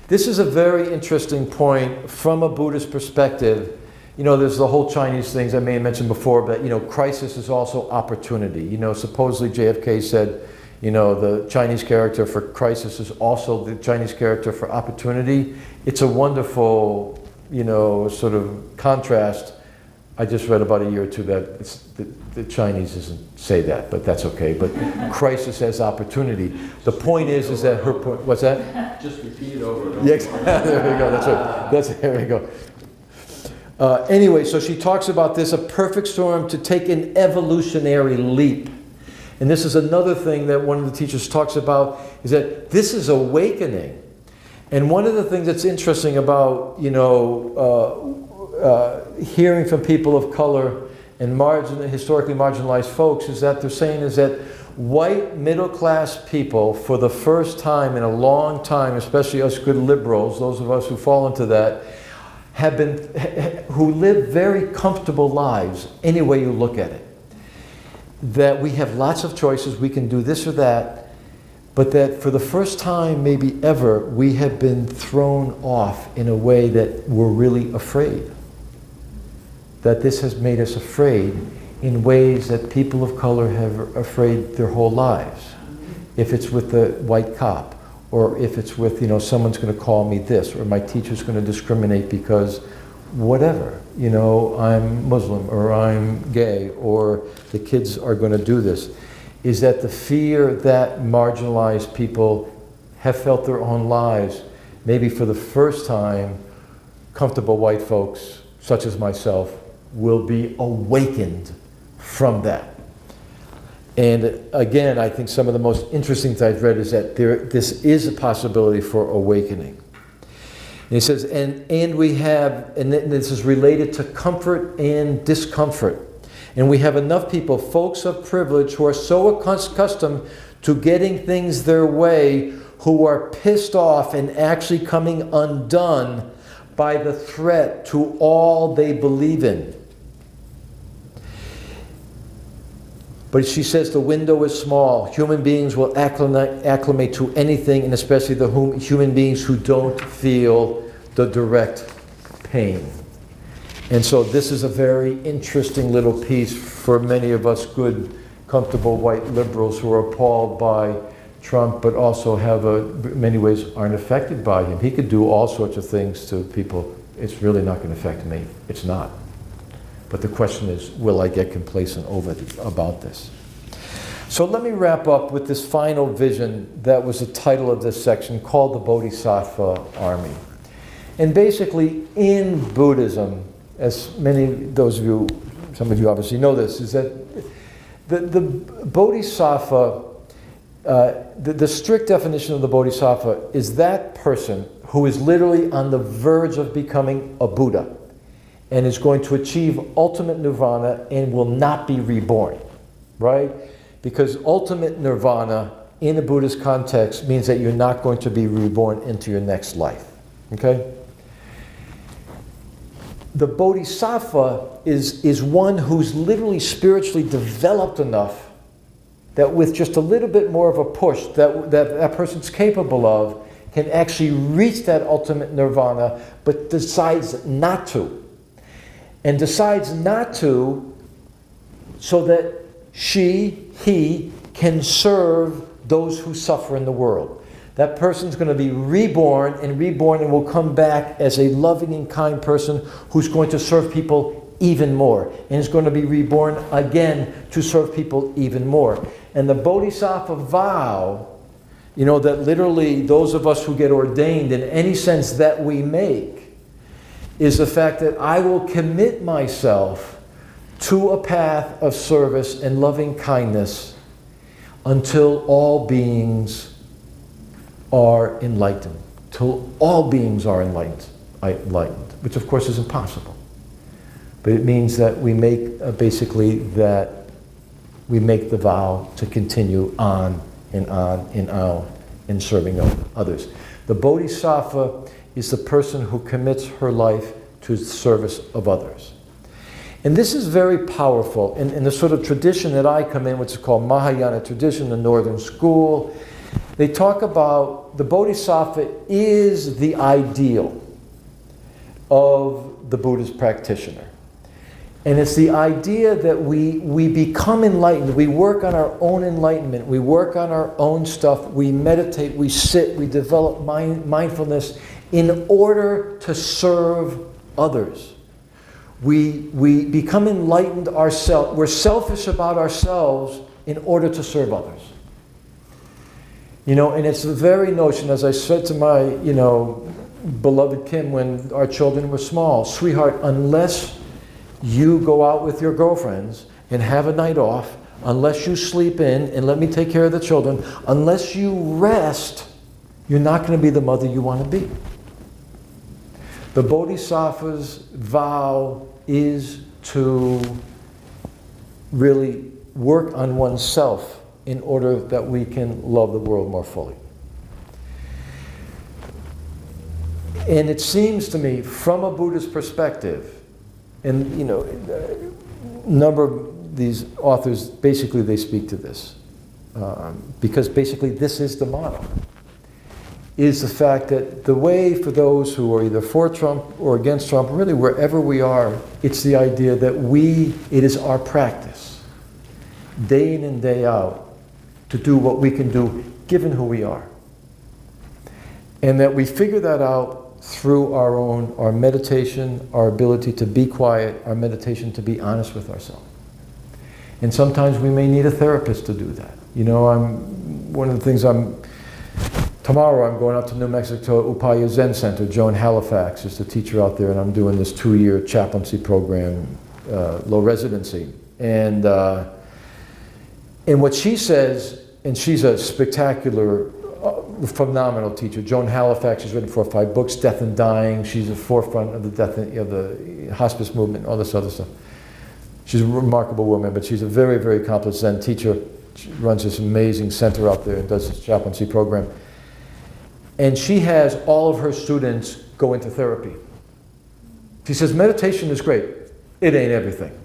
This is a very interesting point from a Buddhist perspective. You know, there's the whole Chinese things I may have mentioned before, but, you know, crisis is also opportunity. You know, supposedly JFK said, you know, the Chinese character for crisis is also the Chinese character for opportunity. It's a wonderful, you know, sort of contrast. I just read about a year or two that the Chinese doesn't say that, but that's okay. But crisis as opportunity. The point is that her point, what's that?
Just repeat it over and over.
Yeah, there we go, that's right. There we go. Anyway, so she talks about this, a perfect storm to take an evolutionary leap. And this is another thing that one of the teachers talks about, is that this is awakening. And one of the things that's interesting about, you know, hearing from people of color and historically marginalized folks is that they're saying is that white middle-class people, for the first time in a long time, especially us good liberals, those of us who fall into that, who live very comfortable lives any way you look at it. That we have lots of choices, we can do this or that, but that for the first time, maybe ever, we have been thrown off in a way that we're really afraid. That this has made us afraid in ways that people of color have afraid their whole lives. If it's with the white cop, or if it's with, you know, someone's going to call me this, or my teacher's going to discriminate because whatever, you know, I'm Muslim, or I'm gay, or the kids are going to do this, is that the fear that marginalized people have felt their own lives, maybe for the first time, comfortable white folks, such as myself, will be awakened from that. And again, I think some of the most interesting things I've read is that this is a possibility for awakening. And he says, and we have, and this is related to comfort and discomfort. And we have enough people, folks of privilege, who are so accustomed to getting things their way, who are pissed off and actually coming undone by the threat to all they believe in. But she says the window is small. Human beings will acclimate to anything, and especially the human beings who don't feel the direct pain. And so this is a very interesting little piece for many of us good, comfortable white liberals who are appalled by Trump, but also have in many ways aren't affected by him. He could do all sorts of things to people. It's really not going to affect me. It's not. But the question is, will I get complacent about this? So let me wrap up with this final vision that was the title of this section, called the Bodhisattva Army. And basically in Buddhism, as some of you obviously know this, is that the Bodhisattva, the strict definition of the Bodhisattva is that person who is literally on the verge of becoming a Buddha and is going to achieve ultimate nirvana and will not be reborn, right? Because ultimate nirvana in a Buddhist context means that you're not going to be reborn into your next life, okay? The Bodhisattva is one who's literally spiritually developed enough that with just a little bit more of a push that person's capable of, can actually reach that ultimate nirvana, but decides not to. And decides not to so that he can serve those who suffer in the world. That person's going to be reborn and will come back as a loving and kind person who's going to serve people even more. And is going to be reborn again to serve people even more. And the Bodhisattva Vow, that literally those of us who get ordained in any sense that we make, is the fact that I will commit myself to a path of service and loving kindness until all beings are enlightened. Till all beings are enlightened, which of course is impossible. But it means that we make we make the vow to continue on and on and on in serving others. The Bodhisattva is the person who commits her life to the service of others. And this is very powerful. In the sort of tradition that I come in, which is called Mahayana tradition, the Northern School, they talk about the Bodhisattva is the ideal of the Buddhist practitioner. And it's the idea that we become enlightened. We work on our own enlightenment. We work on our own stuff. We meditate, we sit, we develop mindfulness in order to serve others. We become enlightened ourselves. We're selfish about ourselves in order to serve others. And it's the very notion, as I said to my, beloved Kim when our children were small, sweetheart, unless you go out with your girlfriends and have a night off, unless you sleep in and let me take care of the children, unless you rest, you're not going to be the mother you want to be. The Bodhisattva's vow is to really work on oneself in order that we can love the world more fully. And it seems to me, from a Buddhist perspective, and a number of these authors, basically they speak to this, because basically this is the model, is the fact that the way for those who are either for Trump or against Trump, really wherever we are, it's the idea that it is our practice, day in and day out, to do what we can do given who we are. And that we figure that out through our meditation, our ability to be quiet, our meditation to be honest with ourselves. And sometimes we may need a therapist to do that. Tomorrow I'm going out to New Mexico, Upaya Zen Center. Joan Halifax is the teacher out there, and I'm doing this 2-year chaplaincy program, low residency. And what she says, and she's a spectacular, phenomenal teacher. Joan Halifax has written 4 or 5 books, Death and Dying. She's at the forefront of the hospice movement, all this other stuff. She's a remarkable woman, but she's a very, very accomplished Zen teacher. She runs this amazing center out there and does this chaplaincy program. And she has all of her students go into therapy. She says, meditation is great. It ain't everything.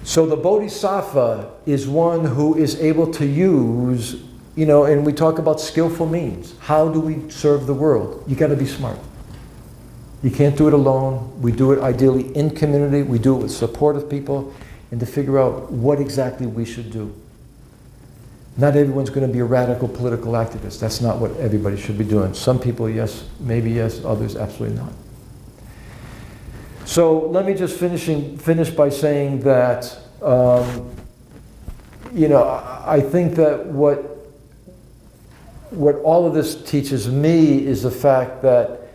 So the Bodhisattva is one who is able to use, and we talk about skillful means. How do we serve the world? You got to be smart. You can't do it alone. We do it ideally in community. We do it with supportive people, and to figure out what exactly we should do. Not everyone's going to be a radical political activist. That's not what everybody should be doing. Some people, yes, maybe yes, others absolutely not. So let me just finish by saying that, I think that what all of this teaches me is the fact that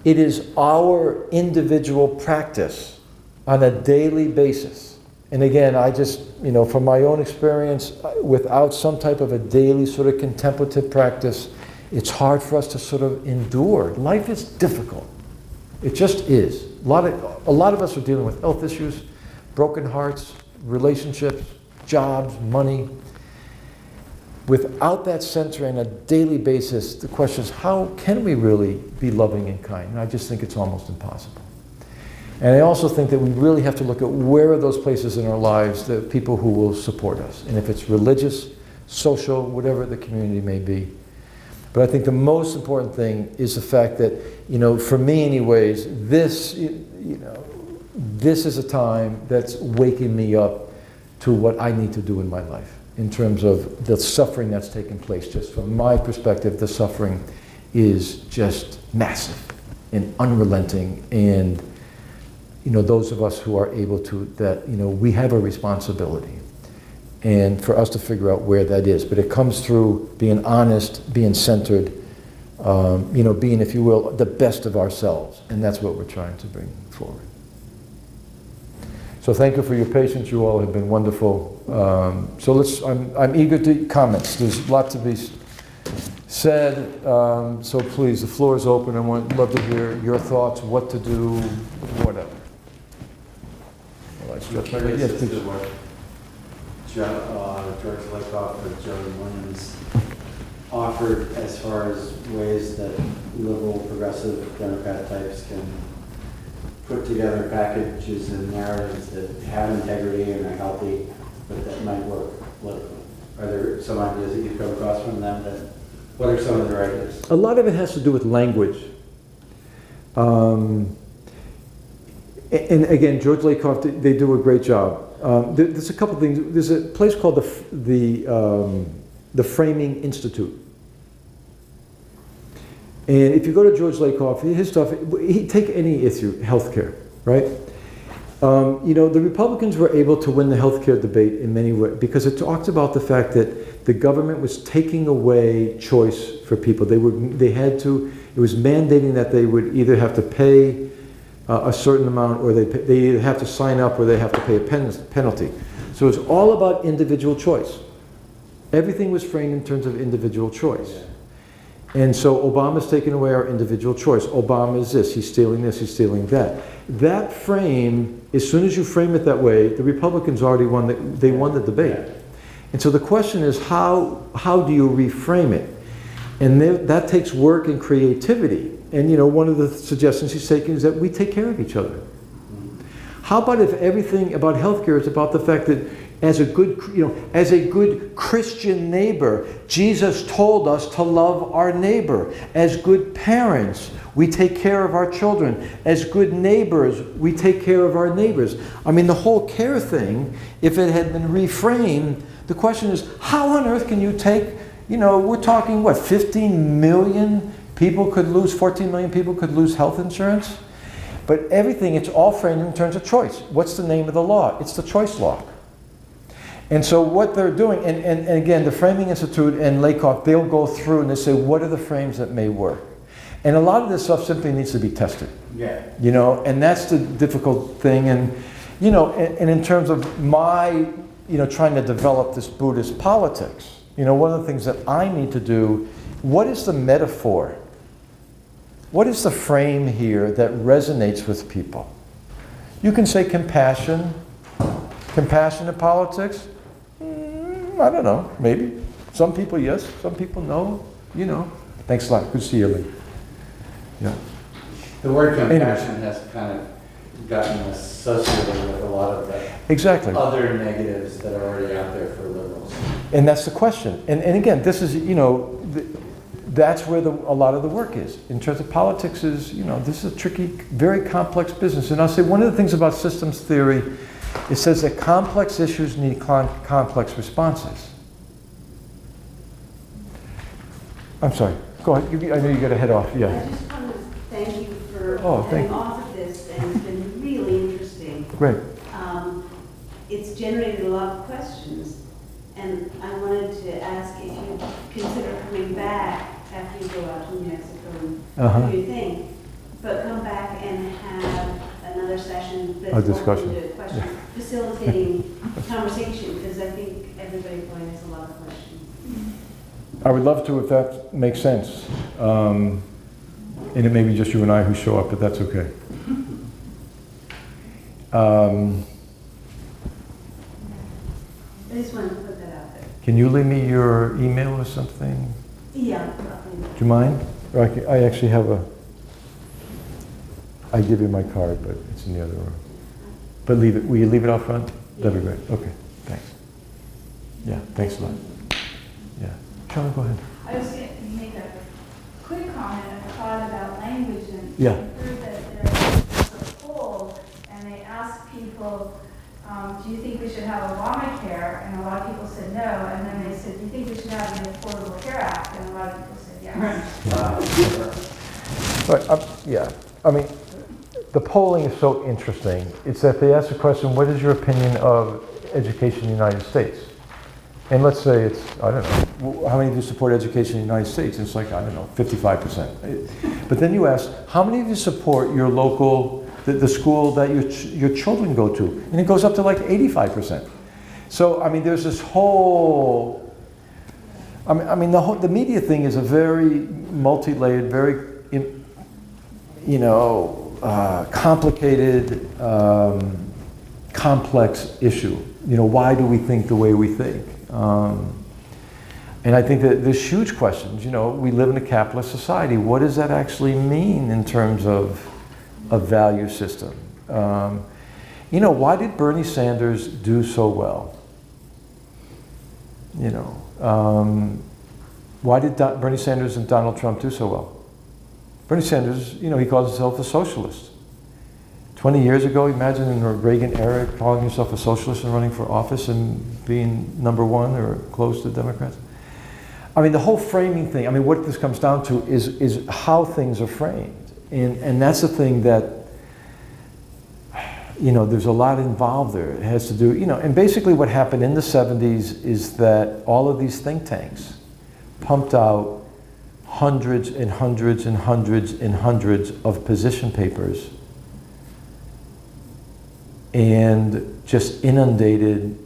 it is our individual practice on a daily basis. And again, I just, from my own experience, without some type of a daily sort of contemplative practice, it's hard for us to sort of endure. Life is difficult. It just is. A lot of us are dealing with health issues, broken hearts, relationships, jobs, money. Without that center on a daily basis, the question is, how can we really be loving and kind? And I just think it's almost impossible. And I also think that we really have to look at where are those places in our lives, the people who will support us. And if it's religious, social, whatever the community may be. But I think the most important thing is the fact that, for me anyways, this is a time that's waking me up to what I need to do in my life in terms of the suffering that's taken place. Just from my perspective, the suffering is just massive and unrelenting, and those of us who are able to, that, we have a responsibility. And for us to figure out where that is. But it comes through being honest, being centered, being, if you will, the best of ourselves. And that's what we're trying to bring forward. So thank you for your patience. You all have been wonderful. I'm eager to comments. There's a lot to be said. So please, the floor is open. I would love to hear your thoughts, what to do, whatever.
I'm curious as to what George Lakoff or Joey Williams offered as far as ways that liberal, progressive, Democrat types can put together packages and narratives that have integrity and are healthy, but that might work politically. Are there some ideas that you've come across from them? What are some of their ideas?
A lot of it has to do with language. And again, George Lakoff, they do a great job. There's a couple things. There's a place called the Framing Institute. And if you go to George Lakoff, his stuff, he take any issue, healthcare, right? The Republicans were able to win the healthcare debate in many ways because it talks about the fact that the government was taking away choice for people. It was mandating that they would either have to pay a certain amount, or they either have to sign up or they have to pay a penalty. So it's all about individual choice. Everything was framed in terms of individual choice. Yeah. And so Obama's taking away our individual choice. Obama is this, he's stealing this, he's stealing that. That frame, as soon as you frame it that way, the Republicans already won the debate. Yeah. And so the question is, how do you reframe it? And that takes work and creativity. And one of the suggestions he's taking is that we take care of each other. How about if everything about healthcare is about the fact that as a good Christian neighbor, Jesus told us to love our neighbor. As good parents, we take care of our children. As good neighbors, we take care of our neighbors. I mean, the whole care thing, if it had been reframed, the question is, how on earth can you take, we're talking, 15 million people could lose, 14 million people could lose health insurance? But everything, it's all framed in terms of choice. What's the name of the law? It's the choice law. And so what they're doing, and again, the Framing Institute and Lakoff, they'll go through and they say, what are the frames that may work? And a lot of this stuff simply needs to be tested. Yeah. And that's the difficult thing. And, and in terms of my, trying to develop this Buddhist politics, one of the things that I need to do, what is the metaphor? What is the frame here that resonates with people? You can say compassion. Compassionate politics? I don't know, maybe. Some people yes, some people no. You know. Thanks a lot. Good to see you, Lee. Yeah.
The word
Anyways.
compassion has kind of gotten associated with a lot of the
Exactly.
other negatives that are already out there for liberals.
And that's the question. And again, this is, you know, that's where a lot of the work is. In terms of politics is, you know, this is a tricky, very complex business. And I'll say one of the things about systems theory, it says that complex issues need complex responses. I'm sorry. Go ahead. I know you got to head off. Yeah.
I just want to thank you for
thank
having
you.
authored this, and it's been really interesting.
Great.
It's generated a lot of questions, and I wanted to ask if you consider coming back after you go out to New Mexico and do your thing, but come back and have another session that's
A discussion.
open to questions, facilitating conversation, because I think everybody probably has a lot of questions.
I would love to if that makes sense. And it may be just you and I who show up, but that's okay.
I just wanted to put that out there.
Can you leave me your email or something?
Yeah.
Do you mind? Or I actually have I give you my card, but it's in the other room. But leave it. Will you leave it out front? That'd be great. Okay. Thanks. Yeah. Thanks a lot. Yeah. Charlie, go ahead.
I was going to make a quick comment, a thought about language, and
Yeah.
I heard that there's a poll, and they asked people, do you think we should have Obamacare? And a lot of people said no, and then they said, do you think we should have the Affordable Care Act? And a lot of people said yes.
Right. Yeah. I mean, the polling is so interesting. It's that they ask the question, what is your opinion of education in the United States? And let's say it's, I don't know, how many of you support education in the United States? And it's like, I don't know, 55%. But then you ask, how many of you support your local, the school that your children go to? And it goes up to like 85%. So, I mean, there's this whole, I mean, the media thing is a very multi-layered, very, you know, complicated, complex issue. You know, why do we think the way we think? And I think that there's huge questions. You know, we live in a capitalist society. What does that actually mean in terms of a value system? You know, why did Bernie Sanders do so well? You know, why did Bernie Sanders and Donald Trump do so well? Bernie Sanders, you know, he calls himself a socialist. 20 years ago, imagine in the Reagan era calling yourself a socialist and running for office and being number one or close to Democrats. I mean, the whole framing thing, I mean, what this comes down to is how things are framed. And that's the thing that, you know, there's a lot involved there. It has to do, you know, and basically what happened in the 70s is that all of these think tanks pumped out hundreds and hundreds and hundreds and hundreds of position papers and just inundated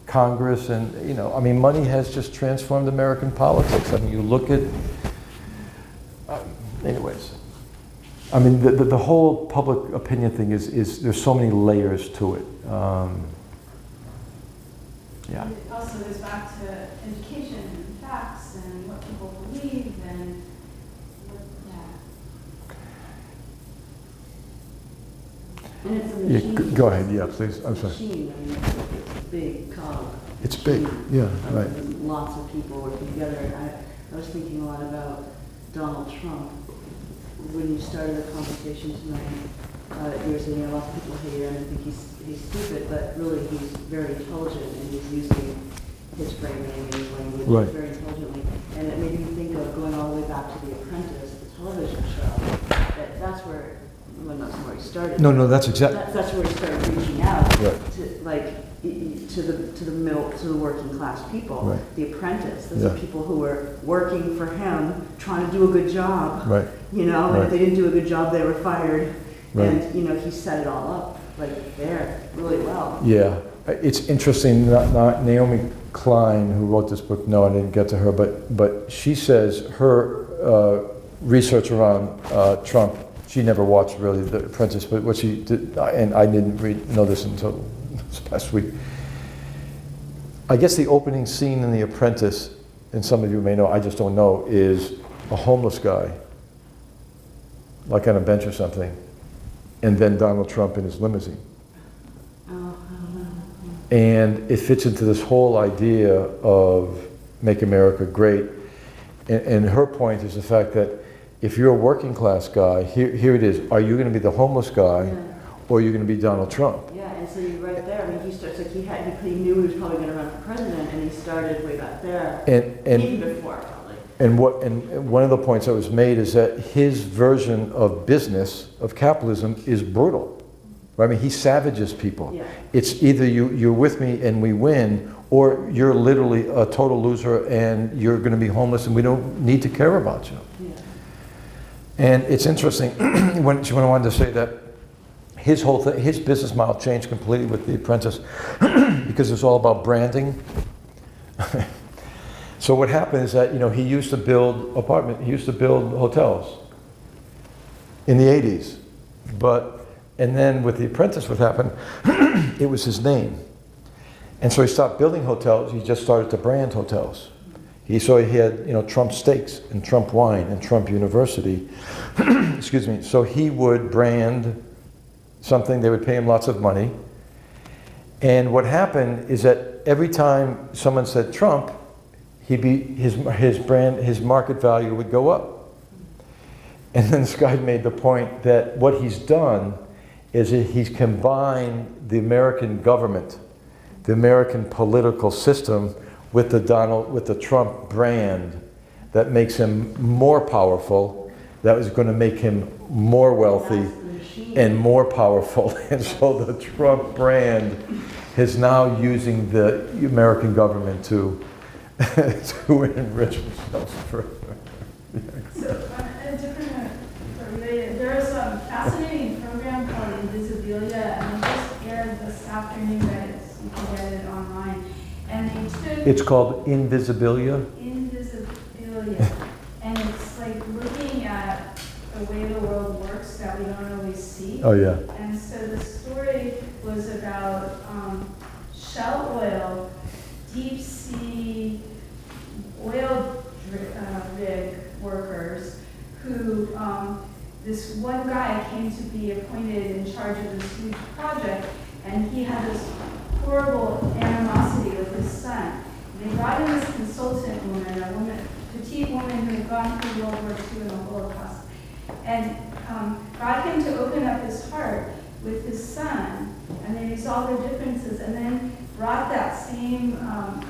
Congress. And, you know, I mean, money has just transformed American politics. I mean, you look at, anyways. I mean, the whole public opinion thing is there's so many layers to it. Yeah.
And it also goes back to education and facts and what people believe and what, yeah.
And it's a
Yeah,
machine.
go ahead. Yeah, please. I'm sorry.
Machine. I mean, it's a big cog.
It's big. Yeah, right.
And lots of people working together. And I was thinking a lot about Donald Trump. When you started the conversation tonight, you were saying a lot of people hate him and think he's stupid, but really he's very intelligent and he's using his framing and his language
Right.
very intelligently. And it made me think of going all the way back to The Apprentice, the television show. That's where, well, not where he started.
No, that's exactly.
That's where he started reaching out
Right.
to the working class people.
Right.
The Apprentice. Those
Yeah.
are people who were working for him, trying to do a good job.
Right.
You know, and
Right.
if they didn't do a good job, they were fired.
Right.
And you know, he set it all up like there really well.
Yeah, it's interesting. Naomi Klein, who wrote this book, no, I didn't get to her, but she says her research around Trump she never watched really The Apprentice, but what she did, and I didn't know this until this past week. I guess the opening scene in The Apprentice, and some of you may know, I just don't know, is a homeless guy, like on a bench or something, and then Donald Trump in his limousine. And it fits into this whole idea of make America great. And her point is the fact that if you're a working class guy, here it is. Are you going to be the homeless guy, or are you going to be Donald Trump?
Yeah, and so you're right there. I mean, he starts like he knew he was probably going to run for president, and he started way back there,
And
even before probably.
and one of the points that was made is that his version of business, of capitalism, is brutal. Right? I mean, he savages people.
Yeah.
It's either you're with me and we win, or you're literally a total loser and you're going to be homeless and we don't need to care about you.
Yeah.
And it's interesting when I wanted to say that his whole thing, his business model changed completely with The Apprentice because it's all about branding. So what happened is that, he used to build he used to build hotels in the 80s. And then with The Apprentice, what happened, it was his name. And so he stopped building hotels, he just started to brand hotels. So he had, Trump Steaks and Trump Wine and Trump University. Excuse me. So he would brand something, they would pay him lots of money. And what happened is that every time someone said Trump, his market value would go up. And then this guy made the point that what he's done is that he's combined the American government, the American political system, with the Trump brand that makes him more powerful, that was going to make him more wealthy and more powerful. And so the Trump brand is now using the American government to enrich themselves further.
So, on a different related, there is a fascinating program called Invisibilia, and they just aired this afternoon, but you can get it online. And they took
It's called Invisibilia.
Invisibilia, and it's like looking at the way the world works that we don't always see.
Oh yeah.
And so the story was about Shell Oil, deep sea oil rig workers who, this one guy came to be appointed in charge of this huge project, and he had this horrible animosity with his son. And they brought in this consultant woman, petite woman who had gone through World War II and the Holocaust, and got him to open up his heart with his son, and they resolved their differences, and then brought that same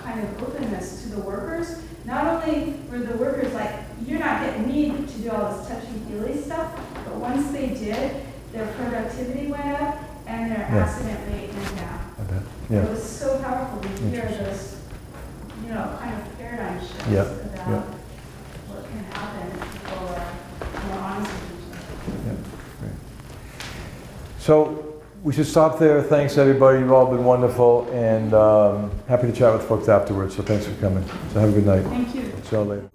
kind of openness to the workers. Not only were the workers like, you're not getting me to do all this touchy-feely stuff, but once they did, their productivity went up and their accident rate went down.
I bet. Yeah.
It was so powerful to hear those, kind of paradigm shifts about what can happen if people are more honest with each other.
Yeah. Great. So we should stop there. Thanks everybody. You've all been wonderful, and happy to chat with folks afterwards. So thanks for coming. So have a good night.
Thank you.
See you all later.